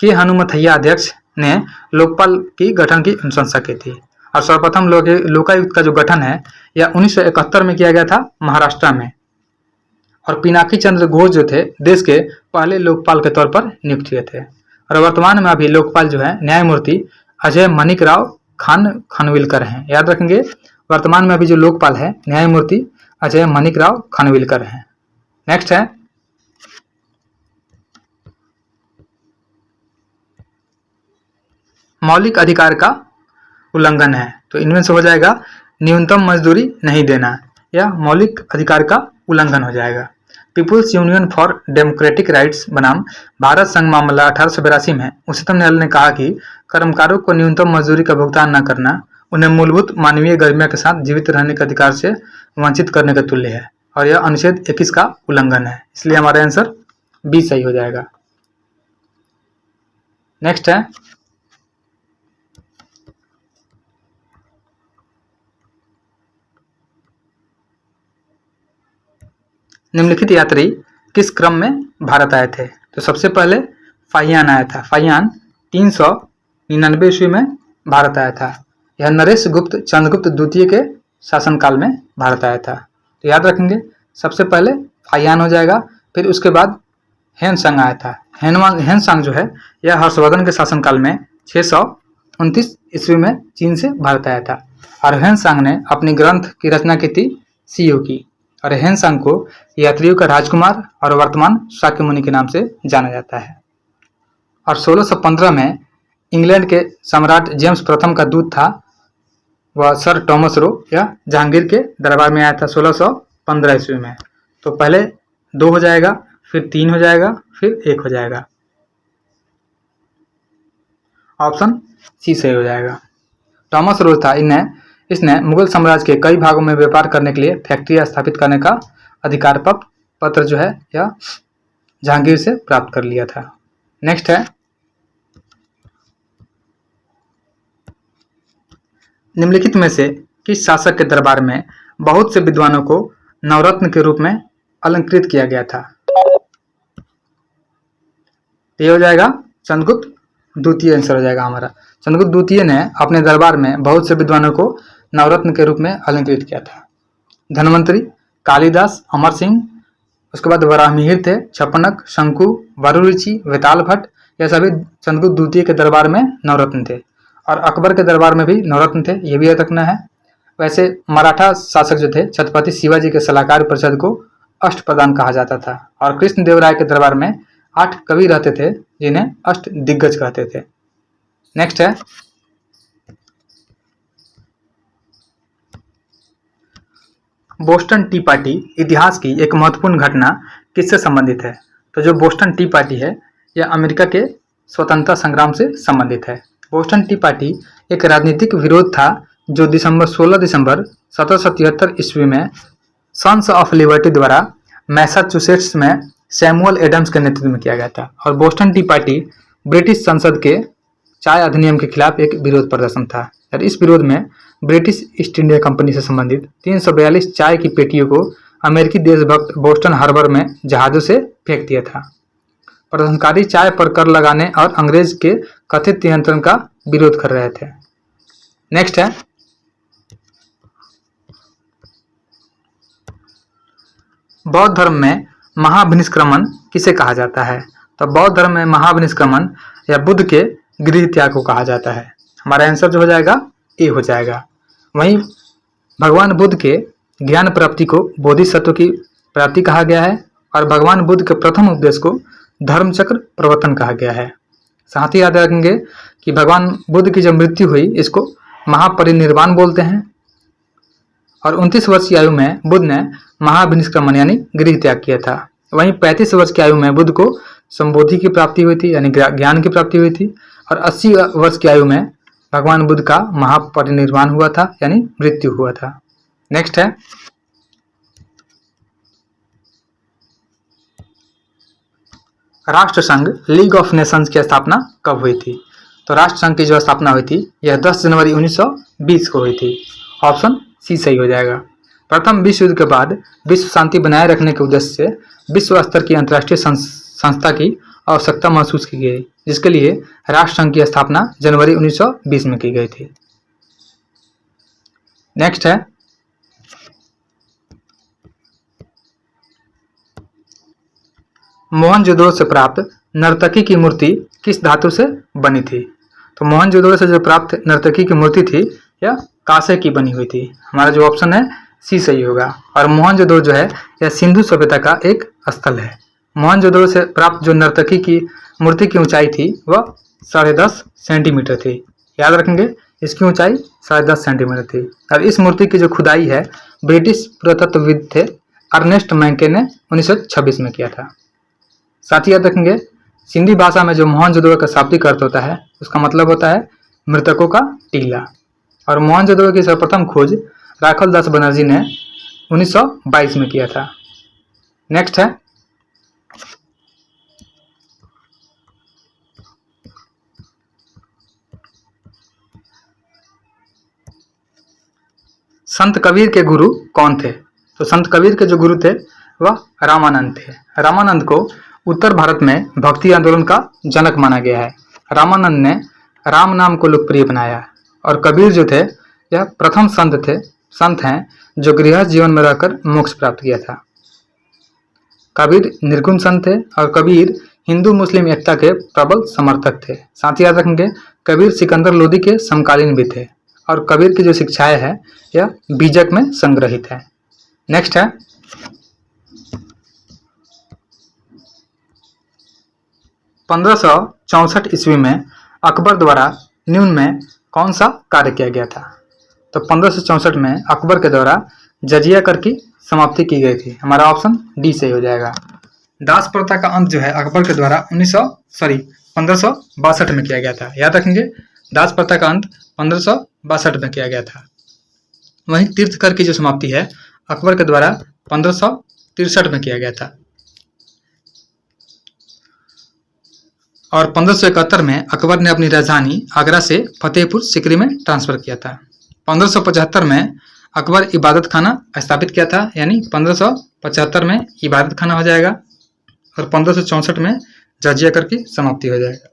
के हनुमथैया अध्यक्ष ने लोकपाल की गठन की अनुशंसा की थी। और सर्वप्रथम लोकायुक्त का जो गठन है यह 1971 में किया गया था महाराष्ट्र में। और पिनाकी चंद्र घोष जो थे देश के पहले लोकपाल के तौर पर नियुक्त हुए थे। और वर्तमान में अभी लोकपाल जो है न्यायमूर्ति अजय मणिकराव खानविलकर हैं। याद रखेंगे, वर्तमान में अभी जो लोकपाल है न्यायमूर्ति अजय मणिकराव खानविलकर हैं। नेक्स्ट है मौलिक अधिकार का उल्लंघन है। तो इनमें से हो जाएगा न्यूनतम मजदूरी नहीं देना, या मौलिक अधिकार का उल्लंघन हो जाएगा। People's union for democratic rights बनाम भारत संघ मामला 1882 में उच्चतम न्यायालय ने कहा कि कर्मकारों को न्यूनतम मजदूरी का भुगतान न करना उन्हें मूलभूत मानवीय गरिमा के साथ जीवित रहने के अधिकार से वंचित करने के तुल्य है, और यह अनुच्छेद 21 का उल्लंघन है। इसलिए हमारा आंसर बी सही हो जाएगा। नेक्स्ट है निम्नलिखित यात्री किस क्रम में भारत आए थे। तो सबसे पहले फाहियान आया था। फाहियान 399 ईस्वी में भारत आया था। यह नरेश गुप्त चंद्रगुप्त द्वितीय के शासनकाल में भारत आया था। तो याद रखेंगे, सबसे पहले फाहियान हो जाएगा, फिर उसके बाद हेनसांग आया था। हेनसांग जो है यह हर्षवर्धन के शासनकाल में 629 ईस्वी में चीन से भारत आया था। और हेनसांग ने अपनी ग्रंथ की रचना की थी सीयू की। और हेनसांग को यात्रियों का राजकुमार और वर्तमान शाक्यमुनि के नाम से जाना जाता है। और 1615 में इंग्लैंड के सम्राट जेम्स प्रथम का दूत था, वह सर टॉमस रो, या जहांगीर के दरबार में आया था 1615 ईस्वी में। तो पहले 2 हो जाएगा, फिर 3 हो जाएगा, फिर 1 हो जाएगा। ऑप्शन सी सही हो जाएगा। टॉमस रो था, इसने मुगल साम्राज्य के कई भागों में व्यापार करने के लिए फैक्ट्री स्थापित करने का अधिकार पत्र जो है यह जहांगीर से प्राप्त कर लिया था। नेक्स्ट है निम्नलिखित में से किस शासक के दरबार में बहुत से विद्वानों को नवरत्न के रूप में अलंकृत किया गया था। ये हो जाएगा चंद्रगुप्त द्वितीय आंसर हो जाएगा हमारा। चंद्रगुप्त द्वितीय ने अपने दरबार में बहुत से विद्वानों को नवरत्न के रूप में अलंकृत किया था। धन्वंतरी, कालिदास, अमर सिंह, उसके बाद वराहमिहिर थे, छपनक, शंकु, वरुरुचि, वेताल भट्ट, यह सभी चंद्रगुप्त द्वितीय के दरबार में नवरत्न थे। और अकबर के दरबार में भी नवरत्न थे, यह भी याद रखना है। वैसे मराठा शासक जो थे छत्रपति शिवाजी के सलाहकार परिषद को अष्टप्रधान कहा जाता था। और कृष्णदेवराय के दरबार में 8 कवि रहते थे जिन्हें अष्ट दिग्गज कहते थे। नेक्स्ट है बोस्टन टी पार्टी इतिहास की एक महत्वपूर्ण घटना किससे संबंधित है। तो जो बोस्टन टी पार्टी है यह अमेरिका के स्वतंत्रता संग्राम से संबंधित है। बोस्टन टी पार्टी एक राजनीतिक विरोध था जो 16 दिसंबर 1773 ईस्वी में सन्स ऑफ लिबर्टी द्वारा मैसाचुसेट्स में सैमुअल एडम्स के नेतृत्व में किया गया था। और बोस्टन टी पार्टी ब्रिटिश संसद के चाय अधिनियम के खिलाफ एक विरोध प्रदर्शन था। और इस विरोध में ब्रिटिश ईस्ट इंडिया कंपनी से संबंधित 342 चाय की पेटियों को अमेरिकी देशभक्त बोस्टन हार्बर में जहाजों से फेंक दिया था। प्रदर्शनकारी चाय पर कर लगाने और अंग्रेज के कथित नियंत्रण का विरोध कर रहे थे। नेक्स्ट है बौद्ध धर्म में महाभिनिष्क्रमण किसे कहा जाता है? तो बौद्ध धर्म में महाभिनिष्क्रमण या बुद्ध के गृह त्याग को कहा जाता है। हमारा आंसर जो हो जाएगा ए हो जाएगा। वहीं भगवान बुद्ध के ज्ञान प्राप्ति को बोधिसत्व की प्राप्ति कहा गया है और भगवान बुद्ध के प्रथम उपदेश को धर्मचक्र प्रवर्तन कहा गया है। साथ ही याद रखेंगे कि भगवान बुद्ध की जब मृत्यु हुई इसको महापरिनिर्वाण बोलते हैं और 29 वर्ष की आयु में बुद्ध ने महाभिनिष्क्रमण यानी गृह त्याग किया था। वहीं 35 वर्ष की आयु में बुद्ध को संबोधि की प्राप्ति हुई थी यानी ज्ञान की प्राप्ति हुई थी और 80 वर्ष की आयु में भगवान बुद्ध का महापरिनिर्वाण हुआ था यानी मृत्यु हुआ था। नेक्स्ट है राष्ट्रसंघ लीग ऑफ नेशंस की स्थापना कब हुई थी? तो राष्ट्रसंघ की जो स्थापना हुई थी यह 10 जनवरी 1920 को हुई थी। ऑप्शन सी सही हो जाएगा। प्रथम विश्व युद्ध के बाद विश्व शांति बनाए रखने के उद्देश्य से विश्व स्तर की अंतर्राष्ट्रीय संस्था की आवश्यकता महसूस की गई, जिसके लिए राष्ट्रसंघ की स्थापना जनवरी 1920 में की गई थी। नेक्स्ट है मोहनजोदड़ो से प्राप्त नर्तकी की मूर्ति किस धातु से बनी थी? तो मोहनजोदड़ो से जो प्राप्त नर्तकी की मूर्ति थी यह कांसे की बनी हुई थी। हमारा जो ऑप्शन है सी सही होगा। और मोहनजोदड़ो जो है यह सिंधु सभ्यता का एक स्थल है। मोहनजोदड़ो से प्राप्त जो नर्तकी की मूर्ति की ऊंचाई थी वह 10.5 सेंटीमीटर थी। याद रखेंगे इसकी ऊंचाई 10.5 सेंटीमीटर थी। और इस मूर्ति की जो खुदाई है ब्रिटिश पुरातत्वविद थे अर्नेस्ट मैंके ने 1926 में किया था। साथ ही याद रखेंगे सिंधी भाषा में जो मोहनजोदड़ो का शाब्दिक अर्थ होता है उसका मतलब होता है मृतकों का टीला। और मोहनजोदड़ो की सर्वप्रथम खोज राखल दास बनर्जी ने 1922 में किया था। नेक्स्ट है संत कबीर के गुरु कौन थे? तो संत कबीर के जो गुरु थे वह रामानंद थे। रामानंद को उत्तर भारत में भक्ति आंदोलन का जनक माना गया है। रामानंद ने राम नाम को लोकप्रिय बनाया और कबीर जो थे यह प्रथम संत हैं जो गृहस्थ जीवन में रहकर मोक्ष प्राप्त किया था। कबीर निर्गुण संत थे और कबीर हिंदू मुस्लिम एकता के प्रबल समर्थक थे। साथ ही याद रखेंगे कबीर सिकंदर लोदी के समकालीन भी थे और कबीर की जो शिक्षाएं हैं यह बीजक में संग्रहित है। नेक्स्ट है 1564 ईस्वी में अकबर द्वारा निम्न में कौन सा कार्य किया गया था? तो 1564 में अकबर के द्वारा जजिया कर की समाप्ति की गई थी। हमारा ऑप्शन डी सही हो जाएगा। दास प्रथा का अंत जो है अकबर के द्वारा 1562 में किया गया था। याद रखेंगे दास प्रथा का अंत 1562 में किया गया था। वहीं तीर्थ कर की जो समाप्ति है अकबर के द्वारा 1563 में किया गया था और 1571 में अकबर ने अपनी राजधानी आगरा से फतेहपुर सिकरी में ट्रांसफर किया था। 1575 में अकबर इबादत खाना स्थापित किया था यानी 1575 में इबादत खाना हो जाएगा और 1564 में जजिया कर की समाप्ति हो जाएगा।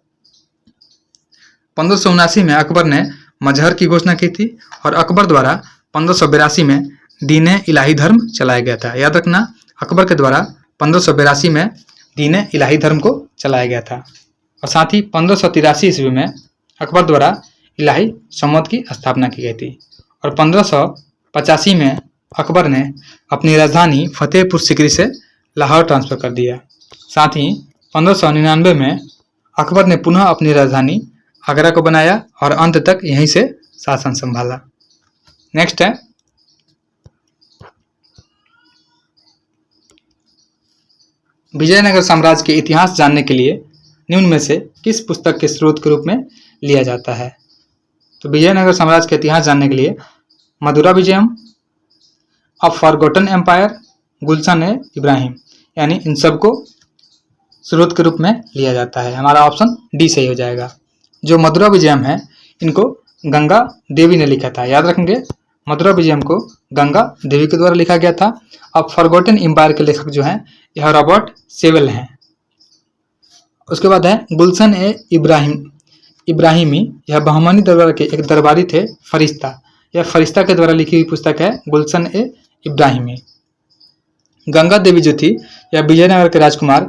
1579 में अकबर ने मजहर की घोषणा की थी और अकबर द्वारा 1582 में दीन इलाही धर्म चलाया गया था। याद रखना अकबर के द्वारा 1582 में दीन इलाही धर्म को चलाया गया था और साथ ही 1583 ईस्वी में अकबर द्वारा इलाही सम्मत की स्थापना की गई थी और 1585 में अकबर ने अपनी राजधानी फतेहपुर सिकरी से लाहौर ट्रांसफर कर दिया। साथ ही 1599 में अकबर ने पुनः अपनी राजधानी आगरा को बनाया और अंत तक यहीं से शासन संभाला। नेक्स्ट है विजयनगर साम्राज्य के इतिहास जानने के लिए निम्न में से किस पुस्तक के स्रोत के रूप में लिया जाता है? तो विजयनगर साम्राज्य के इतिहास जानने के लिए मधुरा विजयम, अ फॉरगॉटन एम्पायर, गुलशन-ए-इब्राहिम यानी इन सबको स्रोत के रूप में लिया जाता है। हमारा ऑप्शन डी सही हो जाएगा। जो मधुरा विजयम है इनको गंगा देवी ने लिखा था। याद रखेंगे मधुरा विजयम को गंगा देवी के द्वारा लिखा गया था। अब फॉरगॉटन एम्पायर के लेखक जो हैं यह रॉबर्ट सेवेल हैं। उसके बाद है गुलशन-ए-इब्राहिमी, यह बहमानी दरबार के एक दरबारी थे फरिश्ता। यह फरिश्ता के द्वारा लिखी हुई पुस्तक है गुलशन-ए-इब्राहिमी। गंगा देवी जो थी यह विजयनगर के राजकुमार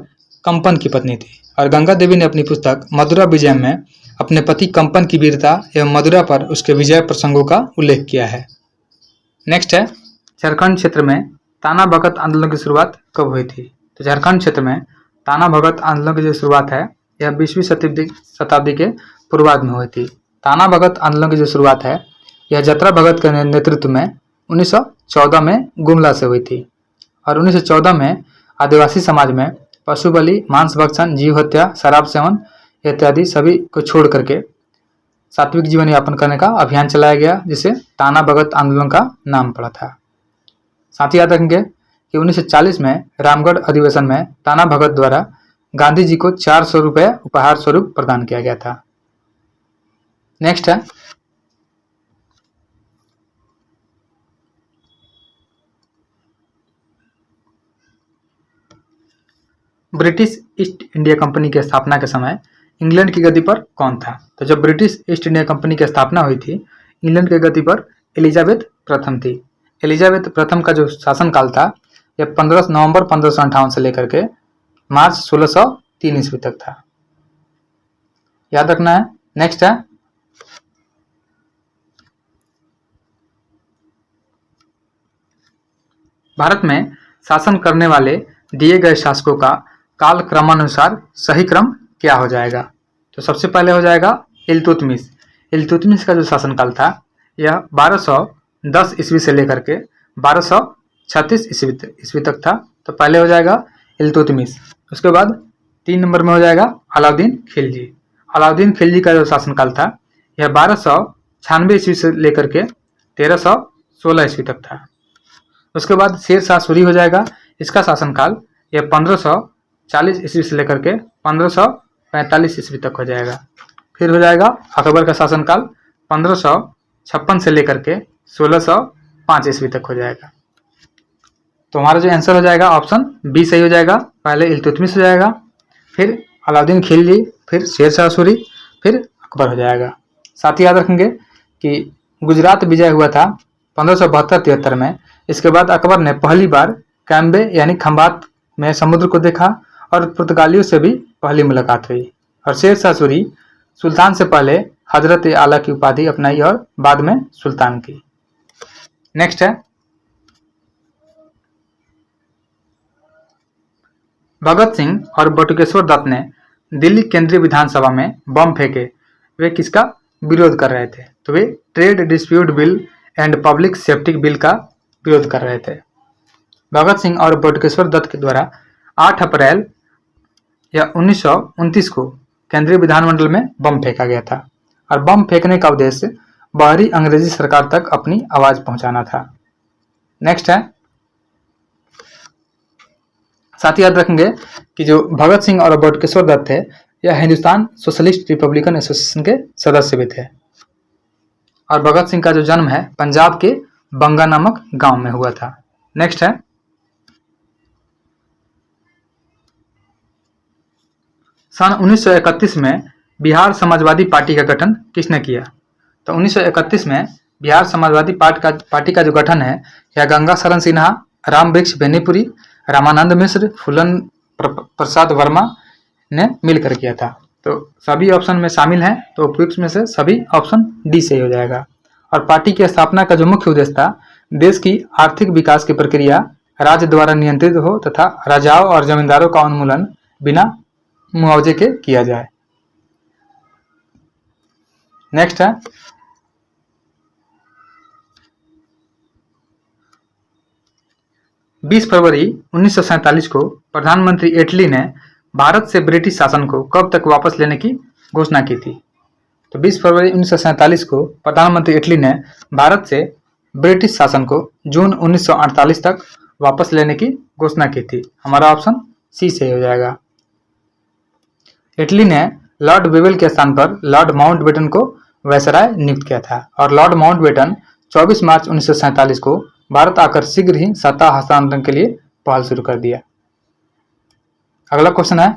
कंपन की पत्नी थी और गंगा देवी ने अपनी पुस्तक मधुरा विजय में अपने पति कंपन की वीरता एवं मधुरा पर उसके विजय प्रसंगों का उल्लेख किया है। नेक्स्ट है, झारखंड क्षेत्र में ताना भगत आंदोलन की शुरुआत कब हुई थी? तो झारखंड क्षेत्र में ताना भगत आंदोलन की जो शुरुआत है यह 20वीं शताब्दी के पूर्वार्ध में हुई थी। ताना भगत आंदोलन की जो शुरुआत है यह जतरा भगत के नेतृत्व में 1914 में गुमला से हुई थी और 1914 में आदिवासी समाज में पशु बलि, मांस भक्षण, जीव हत्या, शराब सेवन इत्यादि सभी को छोड़ करके सात्विक जीवन यापन करने का अभियान चलाया गया, जिसे ताना भगत आंदोलन का नाम पड़ा था। साथ ही याद रखेंगे कि 1940 में रामगढ़ अधिवेशन में ताना भगत द्वारा गांधी जी को 400 रुपये उपहार स्वरूप प्रदान किया गया था। नेक्स्ट है, ब्रिटिश ईस्ट इंडिया कंपनी की स्थापना के समय इंग्लैंड की गद्दी पर कौन था? तो जब ब्रिटिश ईस्ट इंडिया कंपनी की स्थापना हुई थी, इंग्लैंड की गद्दी पर एलिजाबेथ प्रथम थी। एलिजाबेथ प्रथम का जो शासनकाल था यह 15 नवंबर 1558 से लेकर के मार्च 1603 ईस्वी तक था। याद रखना है। नेक्स्ट है, भारत में शासन करने वाले दिए गए शासकों का काल क्रमानुसार सही क्रम क्या हो जाएगा? तो सबसे पहले हो जाएगा इल्तुतमिश। इल्तुतमिश का जो शासनकाल था यह 1210 ईस्वी से लेकर के 1236 ईस्वी तक था। तो पहले हो जाएगा इल्तुतमिश। उसके बाद 3 नंबर में हो जाएगा अलाउद्दीन खिलजी। अलाउद्दीन खिलजी का जो शासनकाल था यह 1296 ईस्वी से लेकर के 1316 ईस्वी तक था। उसके बाद शेर शाह सूरी हो जाएगा। इसका शासनकाल यह 1540 ईस्वी से लेकर के 1545 ईस्वी तक हो जाएगा। फिर हो जाएगा अकबर का शासनकाल 1556 से लेकर के 1605 ईस्वी तक हो जाएगा। तो हमारा जो आंसर हो जाएगा ऑप्शन बी सही हो जाएगा। पहले इल्तुतमिश हो जाएगा, फिर अलाउद्दीन खिलजी, फिर शेर शाह सूरी, फिर अकबर हो जाएगा। साथ ही याद रखेंगे कि गुजरात विजय हुआ था 1572-73 में। इसके बाद अकबर ने पहली बार कैम्बे यानी खंबात में समुद्र को देखा और पुर्तगालियों से भी पहली मुलाकात हुई। और शेर शाह सूरी सुल्तान से पहले हजरत आला की उपाधि अपनाई और बाद में सुल्तान की। नेक्स्ट है, भगत सिंह और बटुकेश्वर दत्त ने दिल्ली केंद्रीय विधानसभा में बम फेंके, वे किसका विरोध कर रहे थे? तो वे trade dispute bill and public safety bill का विरोध कर रहे थे। भगत सिंह और बटुकेश्वर दत्त के द्वारा 8 अप्रैल या 1929 को केंद्रीय विधानमंडल में बम फेंका गया था और बम फेंकने का उद्देश्य बाहरी अंग्रेजी सरकार तक अपनी आवाज पहुंचाना था। नेक्स्ट है, साथ ही याद रखेंगे कि जो भगत सिंह और बटुकेश्वर दत्त थे यह हिंदुस्तान सोशलिस्ट रिपब्लिकन एसोसिएशन के सदस्य भी थे और भगत सिंह का जो जन्म है पंजाब के बंगा नामक गांव में हुआ था। नेक्स्ट है, सन 1931 में बिहार समाजवादी पार्टी का गठन किसने किया? तो 1931 में बिहार समाजवादी पार्टी का जो गठन है यह गंगा शरण सिन्हा, राम वृक्ष बेनीपुरी, रामानंद मिश्र, फूलन प्रसाद वर्मा ने मिलकर किया था। तो सभी ऑप्शन में शामिल हैं, तो उपयुक्त में से सभी ऑप्शन डी सही हो जाएगा। और पार्टी की स्थापना का जो मुख्य उद्देश्य था देश की आर्थिक विकास की प्रक्रिया राज्य द्वारा नियंत्रित हो तथा राजाओं और जमींदारों का उन्मूलन बिना मुआवजे के किया जाए। नेक्स्ट है, बीस फरवरी 1947 को प्रधानमंत्री एटली ने भारत से ब्रिटिश शासन को कब तक वापस लेने की घोषणा की थी? तो 20 फरवरी 1947 को प्रधानमंत्री एटली ने भारत से ब्रिटिश शासन को जून 1948 तक वापस लेने की घोषणा की थी। हमारा ऑप्शन सी सही हो जाएगा। इटली ने लॉर्ड वेवेल के स्थान पर लॉर्ड माउंटबेटन को वायसराय नियुक्त किया था और लॉर्ड माउंटबेटन 24 मार्च 1947 को भारत आकर शीघ्र ही सत्ता हस्तांतरण के लिए पहल शुरू कर दिया। अगला क्वेश्चन है,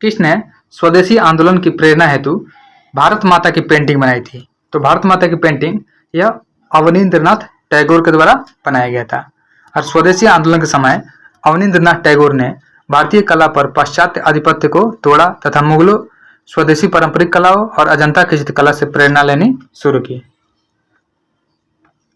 किसने स्वदेशी आंदोलन की प्रेरणा हेतु भारत माता की पेंटिंग बनाई थी? तो भारत माता की पेंटिंग यह अवनींद्रनाथ टैगोर के द्वारा बनाया गया था। और स्वदेशी आंदोलन के समय अवनींद्रनाथ टैगोर ने भारतीय कला पर पाश्चात्य आधिपत्य को तोड़ा तथा मुगलों, स्वदेशी पारंपरिक कलाओं और अजंता की चित्रकला से प्रेरणा लेनी शुरू की।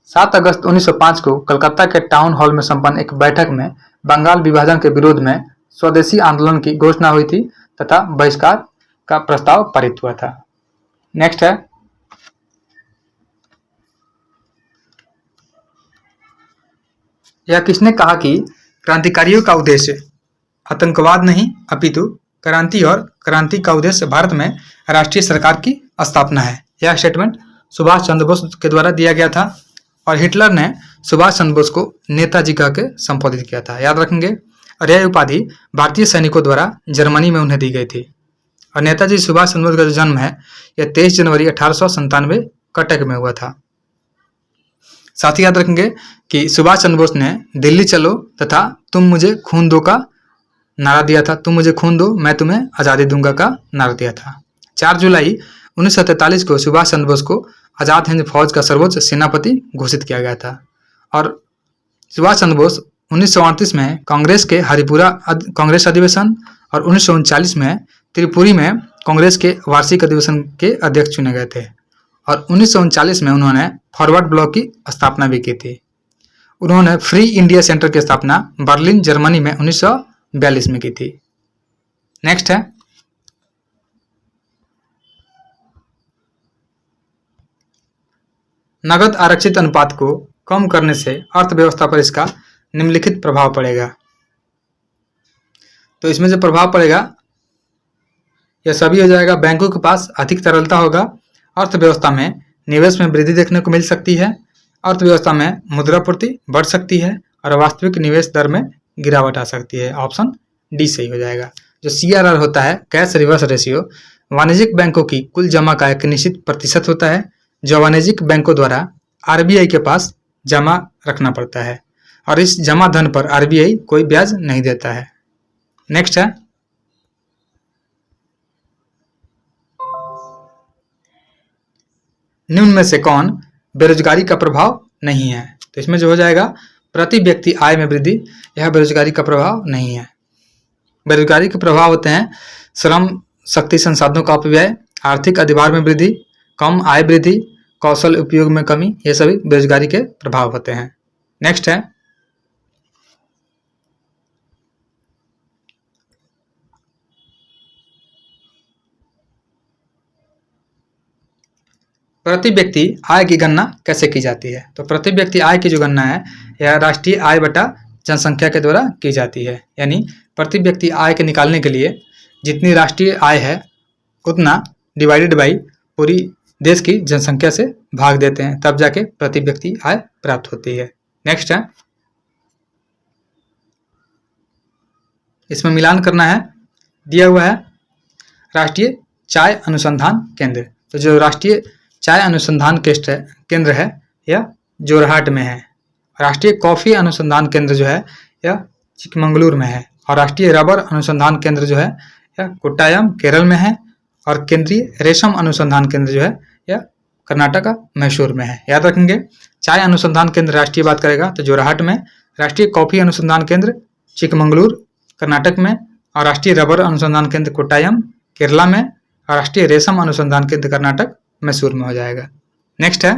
7 अगस्त 1905 को कलकत्ता के टाउन हॉल में संपन्न एक बैठक में बंगाल विभाजन के विरोध में स्वदेशी आंदोलन की घोषणा हुई थी तथा बहिष्कार का प्रस्ताव पारित हुआ था। नेक्स्ट है, यह किसने कहा कि क्रांतिकारियों का उद्देश्य आतंकवाद नहीं अपितु क्रांति और क्रांति का उद्देश्य भारत में राष्ट्रीय सरकार की स्थापना है? यह स्टेटमेंट सुभाष चंद्र बोस के द्वारा दिया गया था और हिटलर ने सुभाष चंद्र बोस को नेताजी कह के संबोधित किया था, याद रखेंगे। और यह उपाधि भारतीय सैनिकों द्वारा जर्मनी में उन्हें दी गई थी। और नेताजी सुभाष चंद्र बोस का जो जन्म है यह 23 जनवरी 1897 कटक में हुआ था। साथ ही याद रखेंगे कि सुभाष चंद्र बोस ने दिल्ली चलो तथा तुम मुझे खून दो का नारा दिया था। तुम मुझे खून दो मैं तुम्हें आज़ादी दूंगा का नारा दिया था। 4 जुलाई 1943 को सुभाष चंद्र बोस को आज़ाद हिंद फौज का सर्वोच्च सेनापति घोषित किया गया था। और सुभाष चंद्र बोस 1938 में कांग्रेस के हरिपुरा कांग्रेस अधिवेशन और 1939 में त्रिपुरी में कांग्रेस के वार्षिक अधिवेशन के अध्यक्ष चुने गए थे। और 1939 में उन्होंने फॉरवर्ड ब्लॉक की स्थापना भी की थी। उन्होंने फ्री इंडिया सेंटर की स्थापना बर्लिन जर्मनी में 1942 में की थी। नेक्स्ट है, नगद आरक्षित अनुपात को कम करने से अर्थव्यवस्था पर इसका निम्नलिखित प्रभाव पड़ेगा। तो इसमें जो प्रभाव पड़ेगा यह सभी हो जाएगा। बैंकों के पास अधिक तरलता होगा, अर्थव्यवस्था में निवेश में वृद्धि देखने को मिल सकती है, अर्थव्यवस्था में मुद्रापूर्ति बढ़ सकती है और वास्तविक निवेश दर में गिरावट आ सकती है। ऑप्शन डी सही हो जाएगा। जो CRR होता है कैश रिवर्स रेशियो, वाणिज्यिक बैंकों की कुल जमा का एक निश्चित प्रतिशत होता है जो वाणिज्यिक बैंकों द्वारा RBI के पास जमा रखना पड़ता है और इस जमा धन पर RBI कोई ब्याज नहीं देता है। नेक्स्ट है, निम्न में से कौन बेरोजगारी का प्रभाव नहीं है? तो इसमें जो हो जाएगा प्रति व्यक्ति आय में वृद्धि, यह बेरोजगारी का प्रभाव नहीं है। बेरोजगारी के प्रभाव होते हैं श्रम शक्ति संसाधनों का अपव्यय, आर्थिक अधिभार में वृद्धि, कम आय वृद्धि, कौशल उपयोग में कमी, ये सभी बेरोजगारी के प्रभाव होते हैं। नेक्स्ट है, प्रति व्यक्ति आय की गणना कैसे की जाती है? तो प्रति व्यक्ति आय की जो गणना है यह राष्ट्रीय आय बटा जनसंख्या के द्वारा की जाती है। यानी प्रति व्यक्ति आय के निकालने के लिए जितनी राष्ट्रीय आय है उतना डिवाइडेड बाई पूरी देश की जनसंख्या से भाग देते हैं, तब जाके प्रति व्यक्ति आय प्राप्त होती है। नेक्स्ट है, इसमें मिलान करना है। दिया हुआ है राष्ट्रीय चाय अनुसंधान केंद्र। तो जो राष्ट्रीय चाय अनुसंधान केंद्र है यह जोरहाट में है। राष्ट्रीय कॉफी अनुसंधान केंद्र जो है यह चिकमंगलुरु में है और राष्ट्रीय रबर अनुसंधान केंद्र जो है यह कोट्टायम केरल में है और केंद्रीय रेशम अनुसंधान केंद्र जो है यह कर्नाटक का मैसूर में है। याद रखेंगे, चाय अनुसंधान केंद्र राष्ट्रीय बात करेगा तो जोरहाट में, राष्ट्रीय कॉफी अनुसंधान केंद्र चिकमंगलुरु कर्नाटक में और राष्ट्रीय रबर अनुसंधान केंद्र कोट्टायम केरला में और राष्ट्रीय रेशम अनुसंधान केंद्र कर्नाटक मैसूर में हो जाएगा। नेक्स्ट है,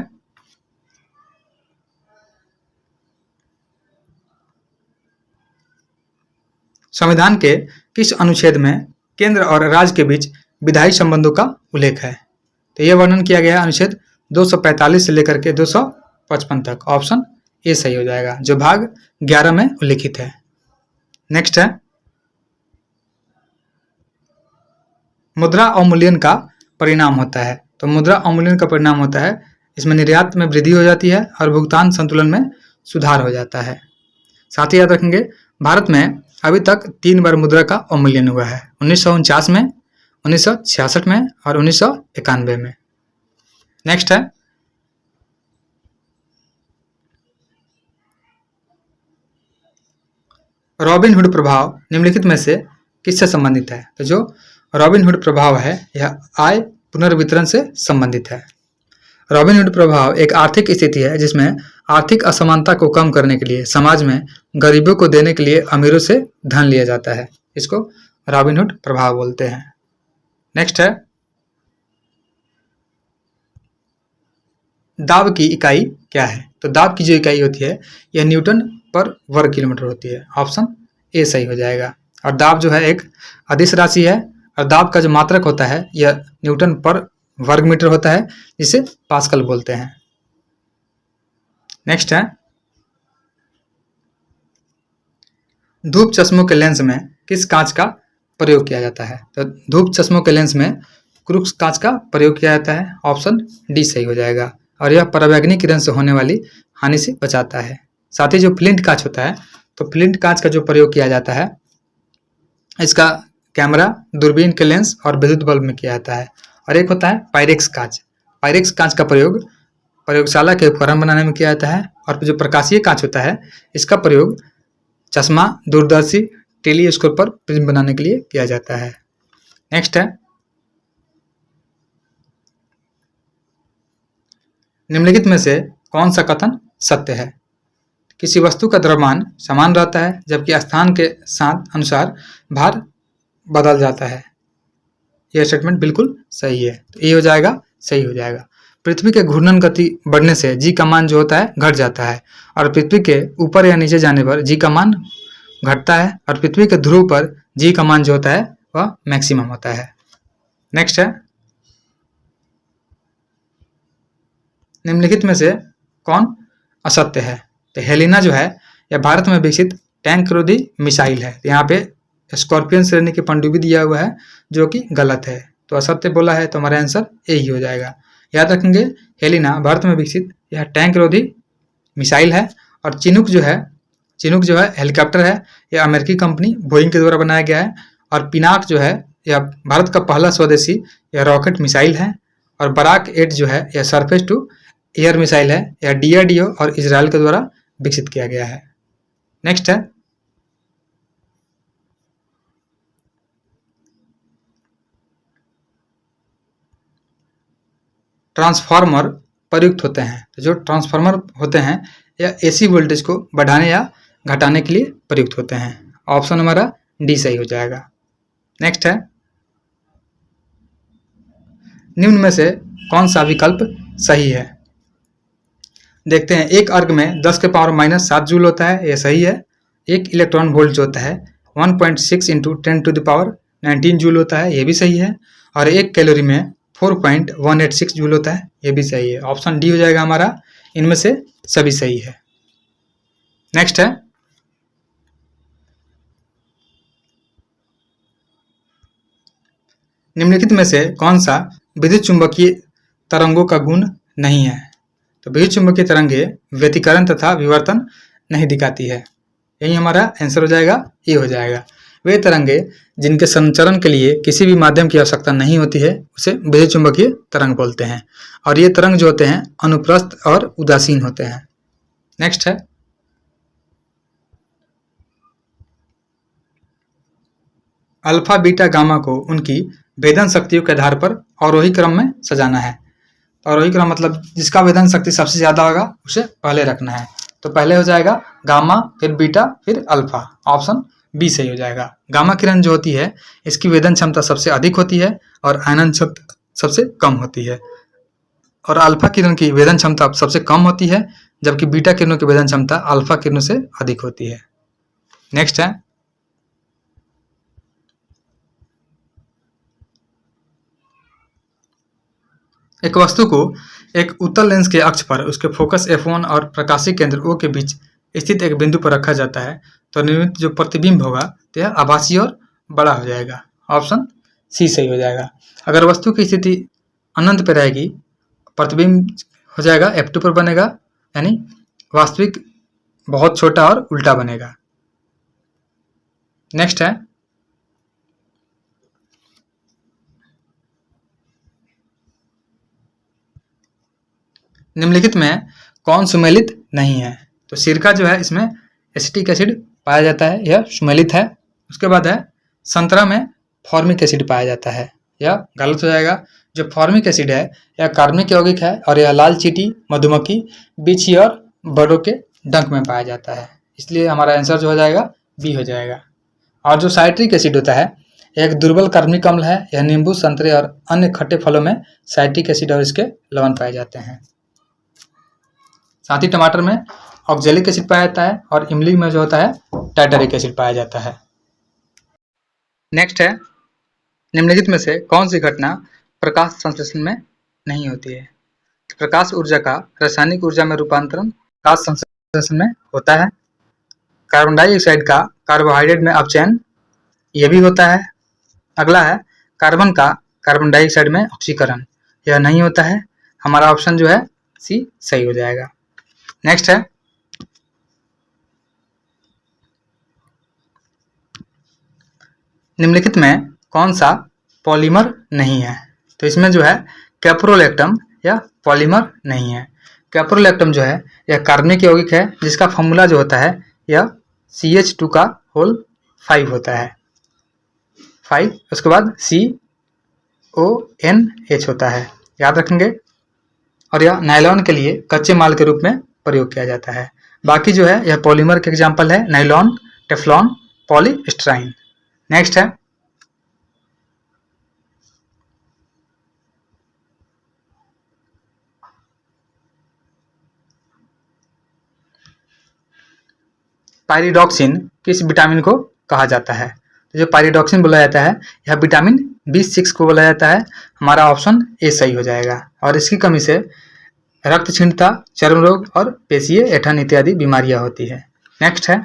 संविधान के किस अनुच्छेद में केंद्र और राज्य के बीच विधायी संबंधों का उल्लेख है? तो यह वर्णन किया गया है अनुच्छेद 245 से लेकर के 255 तक। ऑप्शन ए सही हो जाएगा, जो भाग 11 में उल्लिखित है। नेक्स्ट है, मुद्रा अवमूल्यन का परिणाम होता है। तो मुद्रा अवमूल्यन का परिणाम होता है इसमें निर्यात में वृद्धि हो जाती है और भुगतान संतुलन में सुधार हो जाता है। साथ ही याद रखेंगे, भारत में अभी तक 3 बार मुद्रा का अवमूल्यन हुआ है, 1949 में, 1966 में और 1991 में। नेक्स्ट है, रॉबिन हुड प्रभाव निम्नलिखित में से किससे संबंधित है? तो जो रॉबिन हुड प्रभाव है यह आय पुनर्वितरण से संबंधित है। रॉबिनहुड प्रभाव एक आर्थिक स्थिति है जिसमें आर्थिक असमानता को कम करने के लिए समाज में गरीबों को देने के लिए अमीरों से धन लिया जाता है। इसको रॉबिनहुड प्रभाव बोलते हैं। नेक्स्ट है दाब की इकाई क्या है। तो दाब की जो इकाई होती है यह न्यूटन पर वर्ग किलोमीटर होती है। ऑप्शन ए सही हो जाएगा। और दाब जो है एक अदिश राशि है और दाब का जो मात्रक होता है यह न्यूटन पर वर्ग मीटर होता है जिसे पास्कल बोलते हैं। नेक्स्ट है धूप चश्मों के लेंस में किस कांच का प्रयोग किया जाता है। तो धूप चश्मों के लेंस में क्रूक्स कांच का प्रयोग किया जाता है। ऑप्शन डी सही हो जाएगा। और यह पराबैंगनी किरण से होने वाली हानि से बचाता है। साथ ही जो फ्लिंट कांच होता है तो फ्लिंट कांच का जो प्रयोग किया जाता है इसका कैमरा, दूरबीन के लेंस और विद्युत बल्ब में किया जाता है। और एक होता है पायरेक्स कांच। पायरेक्स कांच का प्रयोग प्रयोगशाला के उपकरण बनाने में किया जाता है। और जो प्रकाशीय कांच होता है इसका प्रयोग चश्मा, दूरदर्शी, टेलीस्कोप पर प्रिज्म बनाने के लिए किया जाता है। नेक्स्ट है निम्नलिखित में से कौन सा कथन सत्य है। किसी वस्तु का द्रव्यमान समान रहता है जबकि स्थान के साथ अनुसार भार बदल जाता है। यह स्टेटमेंट बिल्कुल सही है। तो ये हो जाएगा, सही हो जाएगा। पृथ्वी के घूर्णन गति बढ़ने से जी का मान जो होता है घट जाता है और पृथ्वी के ऊपर या नीचे जाने पर जी का मान घटता है और पृथ्वी के ध्रुव पर जी का मान जो होता है वह मैक्सिमम होता है। नेक्स्ट है निम्नलिखित में से कौन असत्य है। तो हेलिना जो है यह भारत में विकसित टैंक रोधी मिसाइल है। यहाँ पे स्कॉर्पियन श्रेणी की पनडुब्बी दिया हुआ है जो कि गलत है। तो असत्य बोला है तो हमारा आंसर ए ही हो जाएगा। याद रखेंगे हेलिना भारत में विकसित यह टैंक रोधी मिसाइल है। और चिनूक जो है हेलीकॉप्टर है। यह अमेरिकी कंपनी बोइंग के द्वारा बनाया गया है। और पिनाक जो है यह भारत का पहला स्वदेशी यह रॉकेट मिसाइल है। और बराक 8 जो है यह सरफेस टू एयर मिसाइल है। यह डीआरडीओ और इजराइल के द्वारा विकसित किया गया है। नेक्स्ट है ट्रांसफार्मर प्रयुक्त होते हैं। तो जो ट्रांसफार्मर होते हैं यह एसी वोल्टेज को बढ़ाने या घटाने के लिए प्रयुक्त होते हैं। ऑप्शन हमारा डी सही हो जाएगा। नेक्स्ट है निम्न में से कौन सा विकल्प सही है। देखते हैं एक अर्ग में 10 के पावर -7 जूल होता है, यह सही है। एक इलेक्ट्रॉन वोल्ट जो होता है 1.6 × 10⁻19 जूल होता है, यह भी सही है। और एक कैलोरी में 4.186 जूल होता है, यह भी सही है। ऑप्शन डी हो जाएगा हमारा। इनमें से सभी सही है। नेक्स्ट है निम्नलिखित में से कौन सा विद्युत चुंबकीय तरंगों का गुण नहीं है। तो विद्युत चुंबकीय तरंगे व्यतिकरण तथा विवर्तन नहीं दिखाती है। यही हमारा आंसर हो जाएगा, ये हो जाएगा। वे तरंगे जिनके संचरण के लिए किसी भी माध्यम की आवश्यकता नहीं होती है उसे विद्युत चुंबकीय तरंग बोलते हैं। और ये तरंग जो होते हैं अनुप्रस्थ और उदासीन होते हैं। नेक्स्ट है अल्फा, बीटा, गामा को उनकी भेदन शक्तियों के आधार पर अवरोही क्रम में सजाना है। तो अवरोही क्रम मतलब जिसका भेदन शक्ति सबसे ज्यादा होगा उसे पहले रखना है। तो पहले हो जाएगा गामा, फिर बीटा, फिर अल्फा। ऑप्शन बी सही हो जाएगा। गामा किरण जो होती है इसकी वेदन क्षमता सबसे अधिक होती है और आयनन क्षमता सबसे कम होती है। और अल्फा किरण की वेदन क्षमता सबसे कम होती है जबकि बीटा किरणों की वेदन क्षमता अल्फा किरणों से अधिक होती है। नेक्स्ट है एक वस्तु को एक उत्तल लेंस के अक्ष पर उसके फोकस F1 और प्रकाशीय केंद्र O के बीच स्थित एक बिंदु पर रखा जाता है तो निर्मित जो प्रतिबिंब होगा तो यह आभासी और बड़ा हो जाएगा। ऑप्शन सी सही हो जाएगा। अगर वस्तु की स्थिति अनंत पर रहेगी प्रतिबिंब हो जाएगा F2 पर बनेगा, यानी वास्तविक बहुत छोटा और उल्टा बनेगा। नेक्स्ट है निम्नलिखित में कौन सुमेलित नहीं है। तो सिरका जो है इसमें एसिटिक एसिड पाया जाता है, यह सुमेलित है। उसके बाद है संतरा में फॉर्मिक एसिड पाया जाता है, यह गलत हो जाएगा। जो फॉर्मिक एसिड है यह कार्बनिक यौगिक है और यह लाल चींटी, मधुमक्खी, बिच्छी और बर्डों के डंक में पाया जाता है। इसलिए हमारा आंसर जो हो जाएगा बी हो जाएगा। और जो साइट्रिक एसिड होता है एक दुर्बल कार्बनिक अम्ल है। यह नींबू, संतरे और अन्य खट्टे फलों में साइट्रिक एसिड और इसके लवण पाए जाते हैं। साथ ही टमाटर में ऑक्जेलिक एसिड पाया जाता है और इमली में जो होता है टार्टरिक एसिड पाया जाता है। नेक्स्ट है, निम्नलिखित में से कौन सी घटना प्रकाश संश्लेषण में नहीं होती है? प्रकाश ऊर्जा का रासायनिक ऊर्जा में रूपांतरण प्रकाश संश्लेषण में होता है। कार्बन डाइऑक्साइड का कार्बोहाइड्रेट में अपचयन, यह भी होता है। अगला है कार्बन का कार्बन डाइऑक्साइड में ऑक्सीकरण, यह नहीं होता है। हमारा ऑप्शन जो है सी सही हो जाएगा। नेक्स्ट है, निम्नलिखित में कौन सा पॉलीमर नहीं है? तो इसमें जो है कैप्रोलैक्टम या पॉलीमर नहीं है। कैप्रोलैक्टम जो है यह कार्बनिक यौगिक है जिसका फॉर्मूला जो होता है यह CH2 का होल 5 होता है, 5, उसके बाद CONH होता है, याद रखेंगे। और यह नायलॉन के लिए कच्चे माल के रूप में प्रयोग किया जाता है। बाकी जो है यह पॉलीमर के एग्जाम्पल है नायलॉन, टेफ्लॉन, पॉलीस्टाइरीन। नेक्स्ट है, पायरिडॉक्सिन किस विटामिन को कहा जाता है? तो जो पायरिडॉक्सिन बोला जाता है यह विटामिन B6 को बोला जाता है। हमारा ऑप्शन ए सही हो जाएगा। और इसकी कमी से रक्त क्षीणता, चर्म रोग और पेशीय ऐंठन इत्यादि बीमारियां होती है। नेक्स्ट है,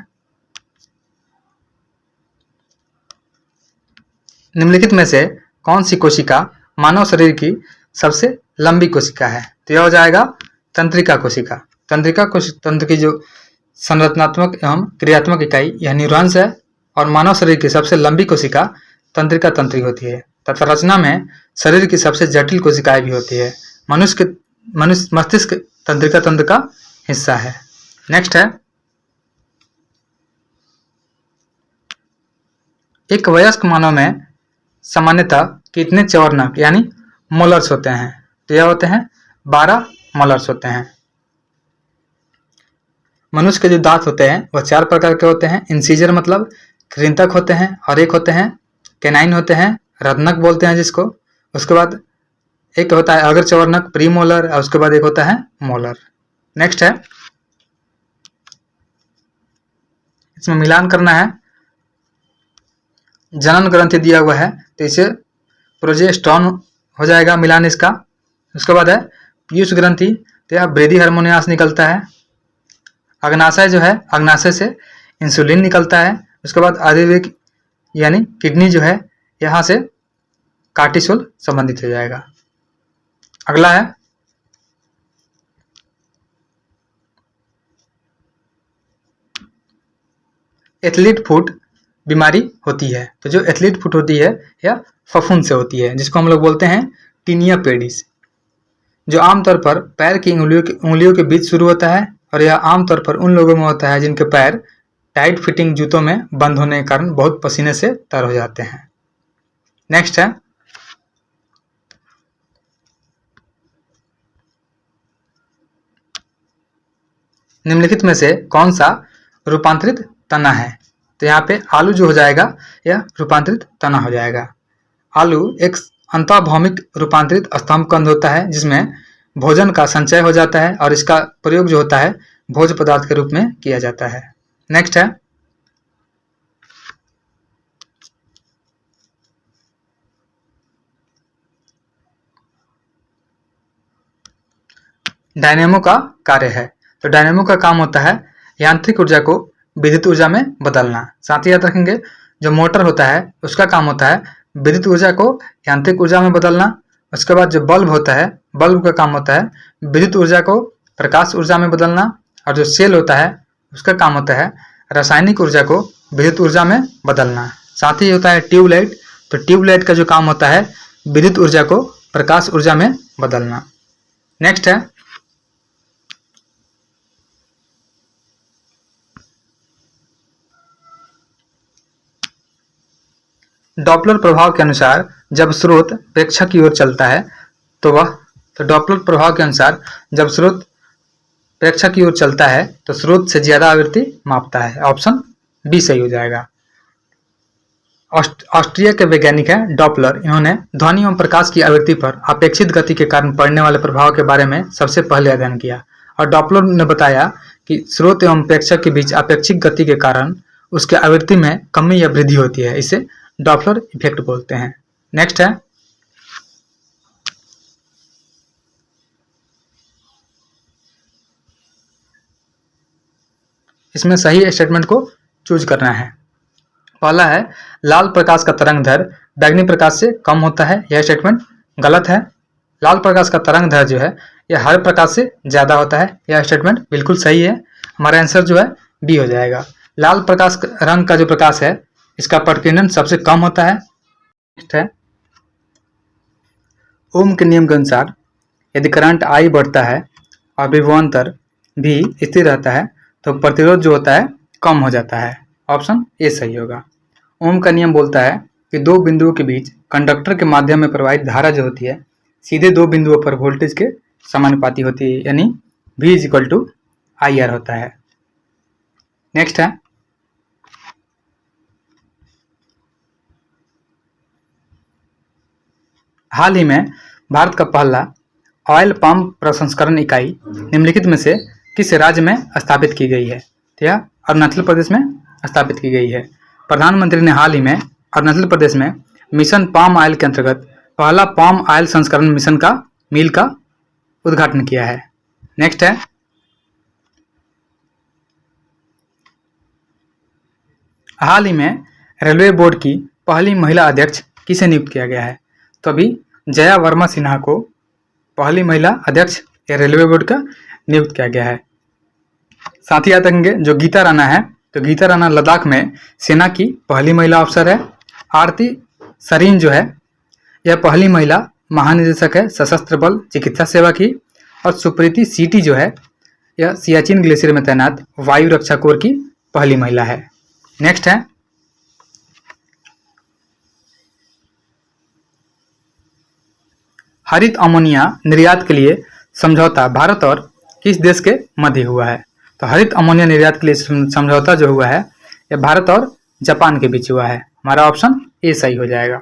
निम्नलिखित में से कौन सी कोशिका मानव शरीर की सबसे लंबी कोशिका है? तो यह हो जाएगा तंत्रिका कोशिका। तंत्र की जो संरचनात्मक एवं क्रियात्मक इकाई यह न्यूरॉन्स है और मानव शरीर की सबसे लंबी कोशिका तंत्रिका तंत्री होती है तथा रचना में शरीर की सबसे जटिल कोशिकाएं भी होती है। मनुष्य मस्तिष्क तंत्रिका तंत्र का हिस्सा है। नेक्स्ट है, एक वयस्क मानव में सामान्यतः कितने चवर्णक यानी मोलर्स होते हैं? तो यह होते हैं 12 मोलर्स होते हैं। मनुष्य के जो दांत होते हैं वह 4 प्रकार के होते हैं। इंसीजर मतलब कृंतक होते हैं और एक होते हैं कैनाइन होते हैं, रत्नक बोलते हैं जिसको। उसके बाद एक होता है अग्र चवर्णक प्रीमोलर और उसके बाद एक होता है मोलर। नेक्स्ट है, इसमें मिलान करना है। जनन ग्रंथि दिया हुआ है तो इसे प्रोजेस्टेरोन हो जाएगा मिलान इसका। उसके बाद है पीयूष ग्रंथि, तो यह वृद्धि हार्मोन से निकलता है। अग्नाशय जो है अग्नाशय से इंसुलिन निकलता है। उसके बाद अधिवेग यानी किडनी जो है यहाँ से कार्टिसोल संबंधित हो जाएगा। अगला है, एथलीट फुट बीमारी होती है। तो जो एथलीट फुट होती है यह फफूंद से होती है जिसको हम लोग बोलते हैं टीनिया पेडिस, जो आमतौर पर पैर की उंगलियों के बीच शुरू होता है और यह आमतौर पर उन लोगों में होता है जिनके पैर टाइट फिटिंग जूतों में बंद होने के कारण बहुत पसीने से तर हो जाते हैं। नेक्स्ट है, निम्नलिखित में से कौन सा रूपांतरित तना है? तो यहाँ पे आलू जो हो जाएगा यह रूपांतरित तना हो जाएगा। आलू एक अंतःभौमिक रूपांतरित स्तंभ कंद होता है जिसमें भोजन का संचय हो जाता है और इसका प्रयोग जो होता है भोज्य पदार्थ के रूप में किया जाता है। नेक्स्ट है, डायनेमो का कार्य है। तो डायनेमो का काम होता है यांत्रिक ऊर्जा को विद्युत ऊर्जा में बदलना। साथ ही याद रखेंगे जो मोटर होता है उसका काम होता है विद्युत ऊर्जा को यांत्रिक ऊर्जा में बदलना। उसके बाद जो बल्ब होता है बल्ब का काम होता है विद्युत ऊर्जा को प्रकाश ऊर्जा में बदलना। और जो सेल होता है उसका काम होता है रासायनिक ऊर्जा को विद्युत ऊर्जा में बदलना। साथ ही होता है ट्यूबलाइट, तो ट्यूबलाइट का जो काम होता है विद्युत ऊर्जा को प्रकाश ऊर्जा में बदलना। नेक्स्ट है, डॉपलर प्रभाव के अनुसार जब स्रोत प्रेक्षक की ओर चलता है तो डॉपलर प्रभाव के अनुसार जब स्रोत प्रेक्षक की ओर चलता है तो स्रोत से ज्यादा आवृत्ति मापता है। ऑप्शन बी सही हो जाएगा। ऑस्ट्रिया के वैज्ञानिक हैं डॉपलर। इन्होंने ध्वनि एवं प्रकाश की आवृत्ति पर अपेक्षित गति के कारण पड़ने वाले प्रभाव के बारे में सबसे पहले अध्ययन किया और डॉपलर ने बताया कि स्रोत एवं प्रेक्षक के बीच अपेक्षित गति के कारण उसके आवृत्ति में कमी या वृद्धि होती है। इसे डॉपलर इफेक्ट बोलते हैं। नेक्स्ट है इसमें सही स्टेटमेंट को चूज करना है। पहला है लाल प्रकाश का तरंग दैर्घ्य बैंगनी प्रकाश से कम होता है। यह स्टेटमेंट गलत है। लाल प्रकाश का तरंग दैर्घ्य जो है यह हरे प्रकाश से ज्यादा होता है। यह स्टेटमेंट बिल्कुल सही है। हमारा आंसर जो है बी हो जाएगा। लाल प्रकाश रंग का जो प्रकाश है इसका प्रतिकिरण सबसे कम होता है। नेक्स्ट है ओम के नियम के अनुसार यदि करंट I बढ़ता है और विभवांतर भी स्थिर रहता है तो प्रतिरोध जो होता है कम हो जाता है। ऑप्शन ए सही होगा। ओम का नियम बोलता है कि दो बिंदुओं के बीच कंडक्टर के माध्यम में प्रवाहित धारा जो होती है सीधे दो बिंदुओं पर वोल्टेज के समानुपाती होती है, यानी V = IR होता है। नेक्स्ट है हाल ही में भारत का पहला ऑयल पाम प्रसंस्करण इकाई निम्नलिखित में से किस राज्य में स्थापित की गई है? तो यह अरुणाचल प्रदेश में स्थापित की गई है। प्रधानमंत्री ने हाल ही में अरुणाचल प्रदेश में मिशन पाम ऑयल के अंतर्गत पहला पाम ऑयल संस्करण मिशन का मिल का उद्घाटन किया है। नेक्स्ट है हाल ही में रेलवे बोर्ड की पहली महिला अध्यक्ष किसे नियुक्त किया गया है? तो अभी जया वर्मा सिन्हा को पहली महिला अध्यक्ष या रेलवे बोर्ड का नियुक्त किया गया है। साथ ही याद रखेंगे जो गीता राणा है तो गीता राणा लद्दाख में सेना की पहली महिला अफसर है। आरती सरीन जो है यह पहली महिला महानिदेशक है सशस्त्र बल चिकित्सा सेवा की। और सुप्रीति सीटी जो है यह सियाचिन ग्लेशियर में तैनात वायु रक्षा कोर की पहली महिला है। नेक्स्ट है हरित अमोनिया निर्यात के लिए समझौता भारत और किस देश के मध्य हुआ है? तो हरित अमोनिया निर्यात के लिए समझौता जो हुआ है यह भारत और जापान के बीच हुआ है। हमारा ऑप्शन ए सही हो जाएगा।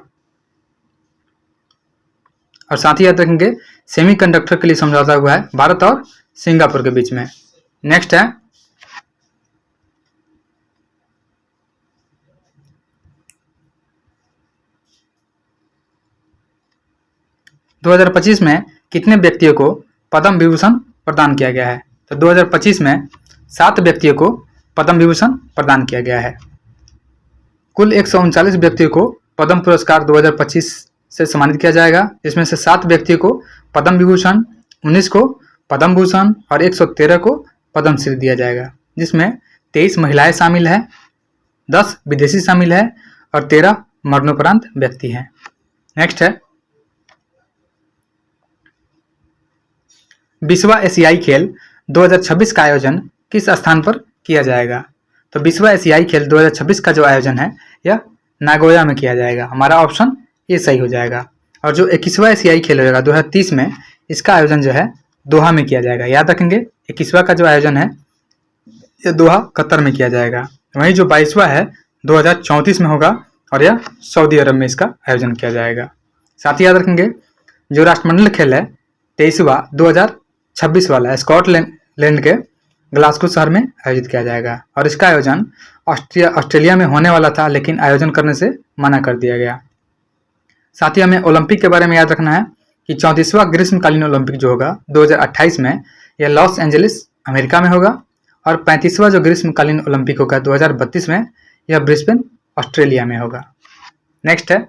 और साथ ही याद रखेंगे सेमीकंडक्टर के लिए समझौता हुआ है भारत और सिंगापुर के बीच में। नेक्स्ट है 2025 में कितने व्यक्तियों को पद्म विभूषण प्रदान किया गया है? तो 2025 में 7 व्यक्तियों को पद्म विभूषण प्रदान किया गया है। कुल 139 व्यक्तियों को पद्म पुरस्कार 2025 से सम्मानित किया जाएगा, जिसमें से 7 व्यक्तियों को पद्म विभूषण, 19 को पद्म भूषण और 113 को पद्म श्री दिया जाएगा, जिसमें 23 महिलाएं शामिल हैं, 10 विदेशी शामिल है और 13 मरणोपरांत व्यक्ति हैं। नेक्स्ट है विश्व एशियाई खेल 2026 का आयोजन किस स्थान पर किया जाएगा? तो विश्व एशियाई खेल 2026 का जो आयोजन है यह नागोया में किया जाएगा। हमारा ऑप्शन ये सही हो जाएगा। और जो 21वां एशियाई खेल होगा 2030 में, इसका आयोजन जो है दोहा में किया जाएगा। याद रखेंगे 21वां का जो आयोजन है यह दोहा कतर में किया जाएगा। वहीं जो 22वां है 2034 में होगा और यह सऊदी अरब में इसका आयोजन किया जाएगा। साथ ही याद रखेंगे जो राष्ट्रमंडल खेल है 23वां 2026 वाला स्कॉटलैंड के ग्लासगो शहर में आयोजित किया जाएगा और इसका आयोजन ऑस्ट्रेलिया में होने वाला था, लेकिन आयोजन करने से मना कर दिया गया। साथ ही हमें ओलंपिक के बारे में याद रखना है कि 34वां ग्रीष्मकालीन ओलंपिक जो होगा 2028 में यह लॉस एंजलिस अमेरिका में होगा और 35वां जो ग्रीष्मकालीन ओलंपिक होगा 2032 में यह ब्रिस्बेन ऑस्ट्रेलिया में होगा। नेक्स्ट है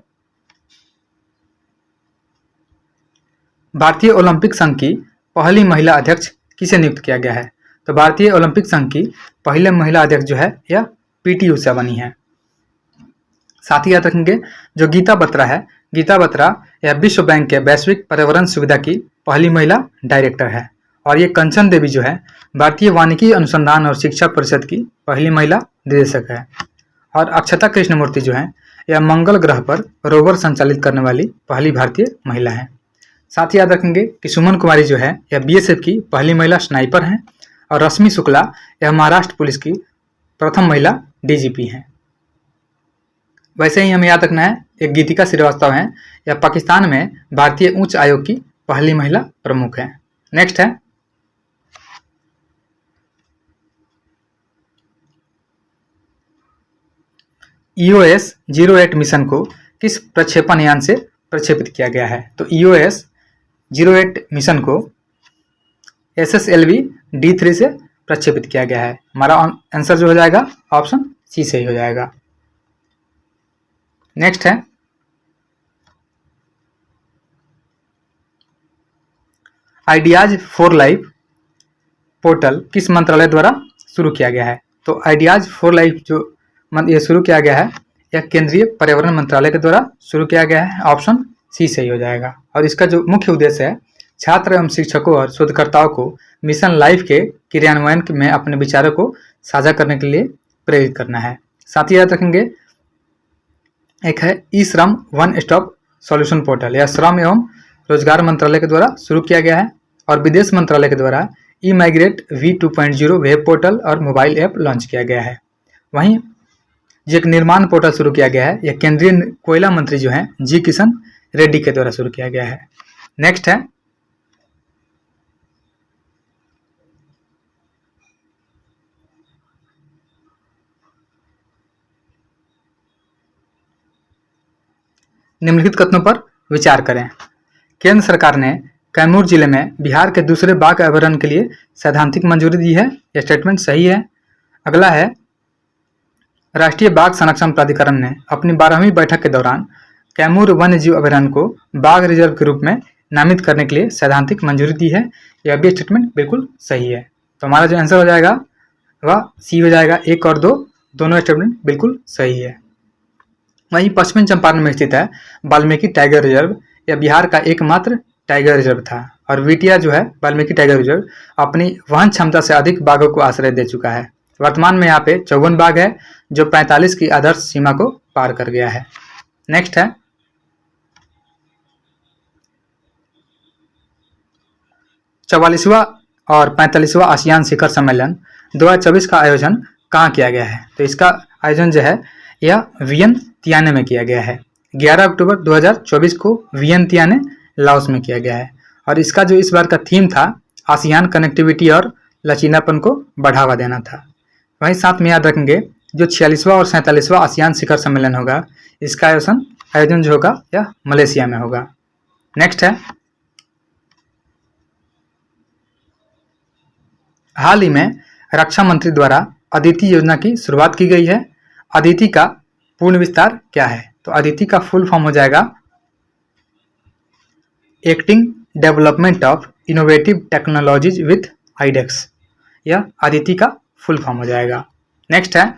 भारतीय ओलंपिक संघ की पहली महिला अध्यक्ष किसे नियुक्त किया गया है? तो भारतीय ओलंपिक संघ की पहले महिला अध्यक्ष जो है यह पीटी उषा बनी है। साथ ही याद रखेंगे जो गीता बत्रा है, गीता बत्रा यह विश्व बैंक के वैश्विक पर्यावरण सुविधा की पहली महिला डायरेक्टर है और ये कंचन देवी जो है भारतीय वानिकी अनुसंधान और शिक्षा परिषद की पहली महिला निदेशक है। और अक्षता कृष्णमूर्ति जो है यह मंगल ग्रह पर रोवर संचालित करने वाली पहली भारतीय महिला है। साथ ही याद रखेंगे कि सुमन कुमारी जो है यह बीएसएफ की पहली महिला स्नाइपर हैं और रश्मि शुक्ला यह महाराष्ट्र पुलिस की प्रथम महिला डीजीपी हैं। वैसे ही हमें याद रखना है एक गीतिका श्रीवास्तव हैं, यह पाकिस्तान में भारतीय उच्च आयोग की पहली महिला प्रमुख हैं। नेक्स्ट है EOS 08 मिशन को किस प्रक्षेपण यान से प्रक्षेपित किया गया है? तो EOS 08 मिशन को SSLV D3 से प्रक्षेपित किया गया है। हमारा आंसर जो हो जाएगा ऑप्शन सी से ही हो जाएगा। नेक्स्ट है आइडियाज फॉर लाइफ पोर्टल किस मंत्रालय द्वारा शुरू किया गया है? तो आइडियाज फॉर लाइफ जो ये शुरू किया गया है यह केंद्रीय पर्यावरण मंत्रालय के द्वारा शुरू किया गया है। ऑप्शन सी सही हो जाएगा। और इसका जो मुख्य उद्देश्य है छात्र एवं शिक्षकों और शोधकर्ताओं को मिशन लाइफ के क्रियान्वयन में अपने विचारों को साझा करने के लिए प्रेरित करना है। साथ ही याद रखेंगे एक है ई श्रम वन स्टॉप सॉल्यूशन पोर्टल, यह श्रम एवं रोजगार मंत्रालय के द्वारा शुरू किया गया है। और विदेश मंत्रालय के द्वारा ई माइग्रेट V2.0 वेब पोर्टल और मोबाइल ऐप लॉन्च किया गया है। वहीं जो एक निर्माण पोर्टल शुरू किया गया है यह केंद्रीय कोयला मंत्री जो हैं जी किशन रेड्डी के द्वारा शुरू किया गया है। नेक्स्ट है निम्नलिखित कथनों पर विचार करें। केंद्र सरकार ने कैमूर जिले में बिहार के दूसरे बाघ अभयारण्य के लिए सैद्धांतिक मंजूरी दी है, यह स्टेटमेंट सही है। अगला है राष्ट्रीय बाघ संरक्षण प्राधिकरण ने अपनी 12वीं बैठक के दौरान कैमूर वन्य जीव अभयारण्य को बाघ रिजर्व के रूप में नामित करने के लिए सैद्धांतिक मंजूरी दी है, यह भी स्टेटमेंट बिल्कुल सही है। तो हमारा जो आंसर हो जाएगा वह सी हो जाएगा। 1 और 2 दोनों स्टेटमेंट बिल्कुल सही है। वहीं पश्चिमी चंपारण में स्थित है वाल्मीकि टाइगर रिजर्व, यह बिहार का एकमात्र टाइगर रिजर्व था। और विटिया जो है वाल्मीकि टाइगर रिजर्व अपनी वहन क्षमता से अधिक बाघों को आश्रय दे चुका है। वर्तमान में यहाँ पे 54 बाघ है जो 45 की आदर्श सीमा को पार कर गया है। नेक्स्ट है 44वां और 45वां आसियान शिखर सम्मेलन 2024 का आयोजन कहाँ किया गया है? तो इसका आयोजन जो है यह वियनतियाने में किया गया है। 11 अक्टूबर 2024 को वियनतियाने लाओस में किया गया है। और इसका जो इस बार का थीम था आसियान कनेक्टिविटी और लचीलापन को बढ़ावा देना था। वहीं साथ में याद रखेंगे जो 46वां और 47वां आसियान शिखर सम्मेलन होगा इसका आयोजन जो होगा यह मलेशिया में होगा। नेक्स्ट है हाल ही में रक्षा मंत्री द्वारा अदिति योजना की शुरुआत की गई है। अदिति का पूर्ण विस्तार क्या है? तो अदिति का फुल फॉर्म हो जाएगा acting development of innovative technologies with iDEX, यह अदिति का फुल फॉर्म हो जाएगा। नेक्स्ट है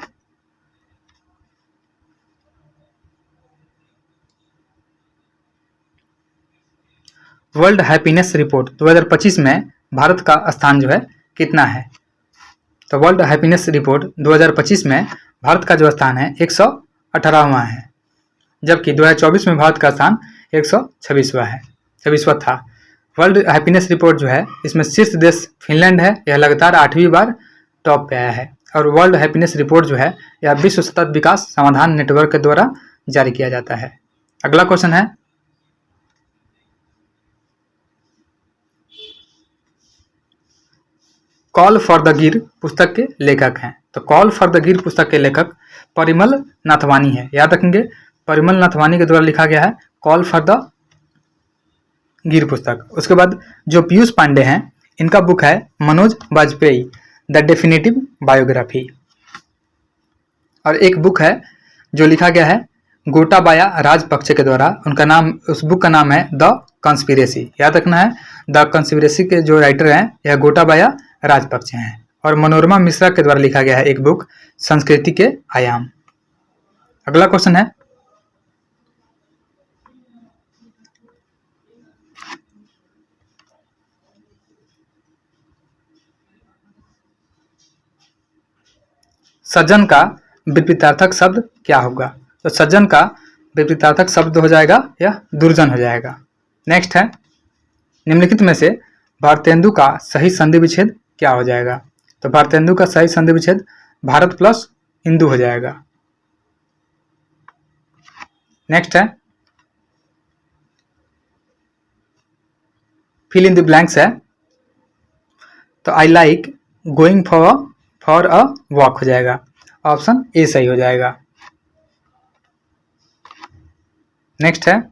वर्ल्ड हैप्पीनेस रिपोर्ट 2025 में भारत का स्थान जो है कितना है? तो वर्ल्ड हैप्पीनेस रिपोर्ट 2025 में भारत का जो स्थान है 118वां है, जबकि 2024 में भारत का स्थान 126वां था। वर्ल्ड हैप्पीनेस रिपोर्ट जो है इसमें शीर्ष देश फिनलैंड है, यह लगातार 8वीं बार टॉप पे आया है। और वर्ल्ड हैप्पीनेस रिपोर्ट जो है यह विश्व सतत विकास समाधान नेटवर्क के द्वारा जारी किया जाता है। अगला क्वेश्चन है कॉल फॉर द गिर पुस्तक के लेखक हैं। तो कॉल फॉर द गिर पुस्तक के लेखक परिमल नाथवानी है। याद रखेंगे परिमल नाथवानी के द्वारा लिखा गया है कॉल फॉर द गिर पुस्तक। उसके बाद जो पीयूष पांडे हैं इनका बुक है Manoj Vajpayee the definitive biography. और एक बुक है जो लिखा गया है गोटाबाया राजपक्षे के द्वारा, उनका नाम उस बुक का नाम है द कॉन्स्पिरेसी। याद रखना है द कॉन्स्पिरेसी के जो राइटर हैं यह गोटाबाया राजपक्षे हैं। और मनोरमा मिश्रा के द्वारा लिखा गया है एक बुक संस्कृति के आयाम। अगला क्वेश्चन है सज्जन का विपरीतार्थक शब्द क्या होगा? तो सज्जन का विपरीतार्थक शब्द हो जाएगा या दुर्जन हो जाएगा। नेक्स्ट है निम्नलिखित में से भारतेंदु का सही संधि विच्छेद क्या हो जाएगा? तो भारतेंदु का सही संधि विच्छेद भारत प्लस हिंदू हो जाएगा। नेक्स्ट है फिल इन द ब्लैंक्स है, तो I like going for a walk हो जाएगा, ऑप्शन ए सही हो जाएगा। नेक्स्ट है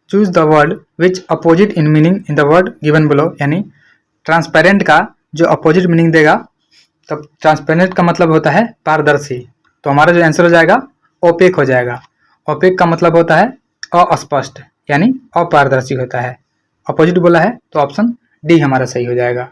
choose the word which opposite in meaning in the word given below, यानी ट्रांसपेरेंट का जो अपोजिट मीनिंग देगा, तब ट्रांसपेरेंट का मतलब होता है पारदर्शी, तो हमारा जो आंसर हो जाएगा ओपेक हो जाएगा। ओपेक का मतलब होता है अस्पष्ट यानी अपारदर्शी होता है। अपोजिट बोला है तो ऑप्शन डी हमारा सही हो जाएगा।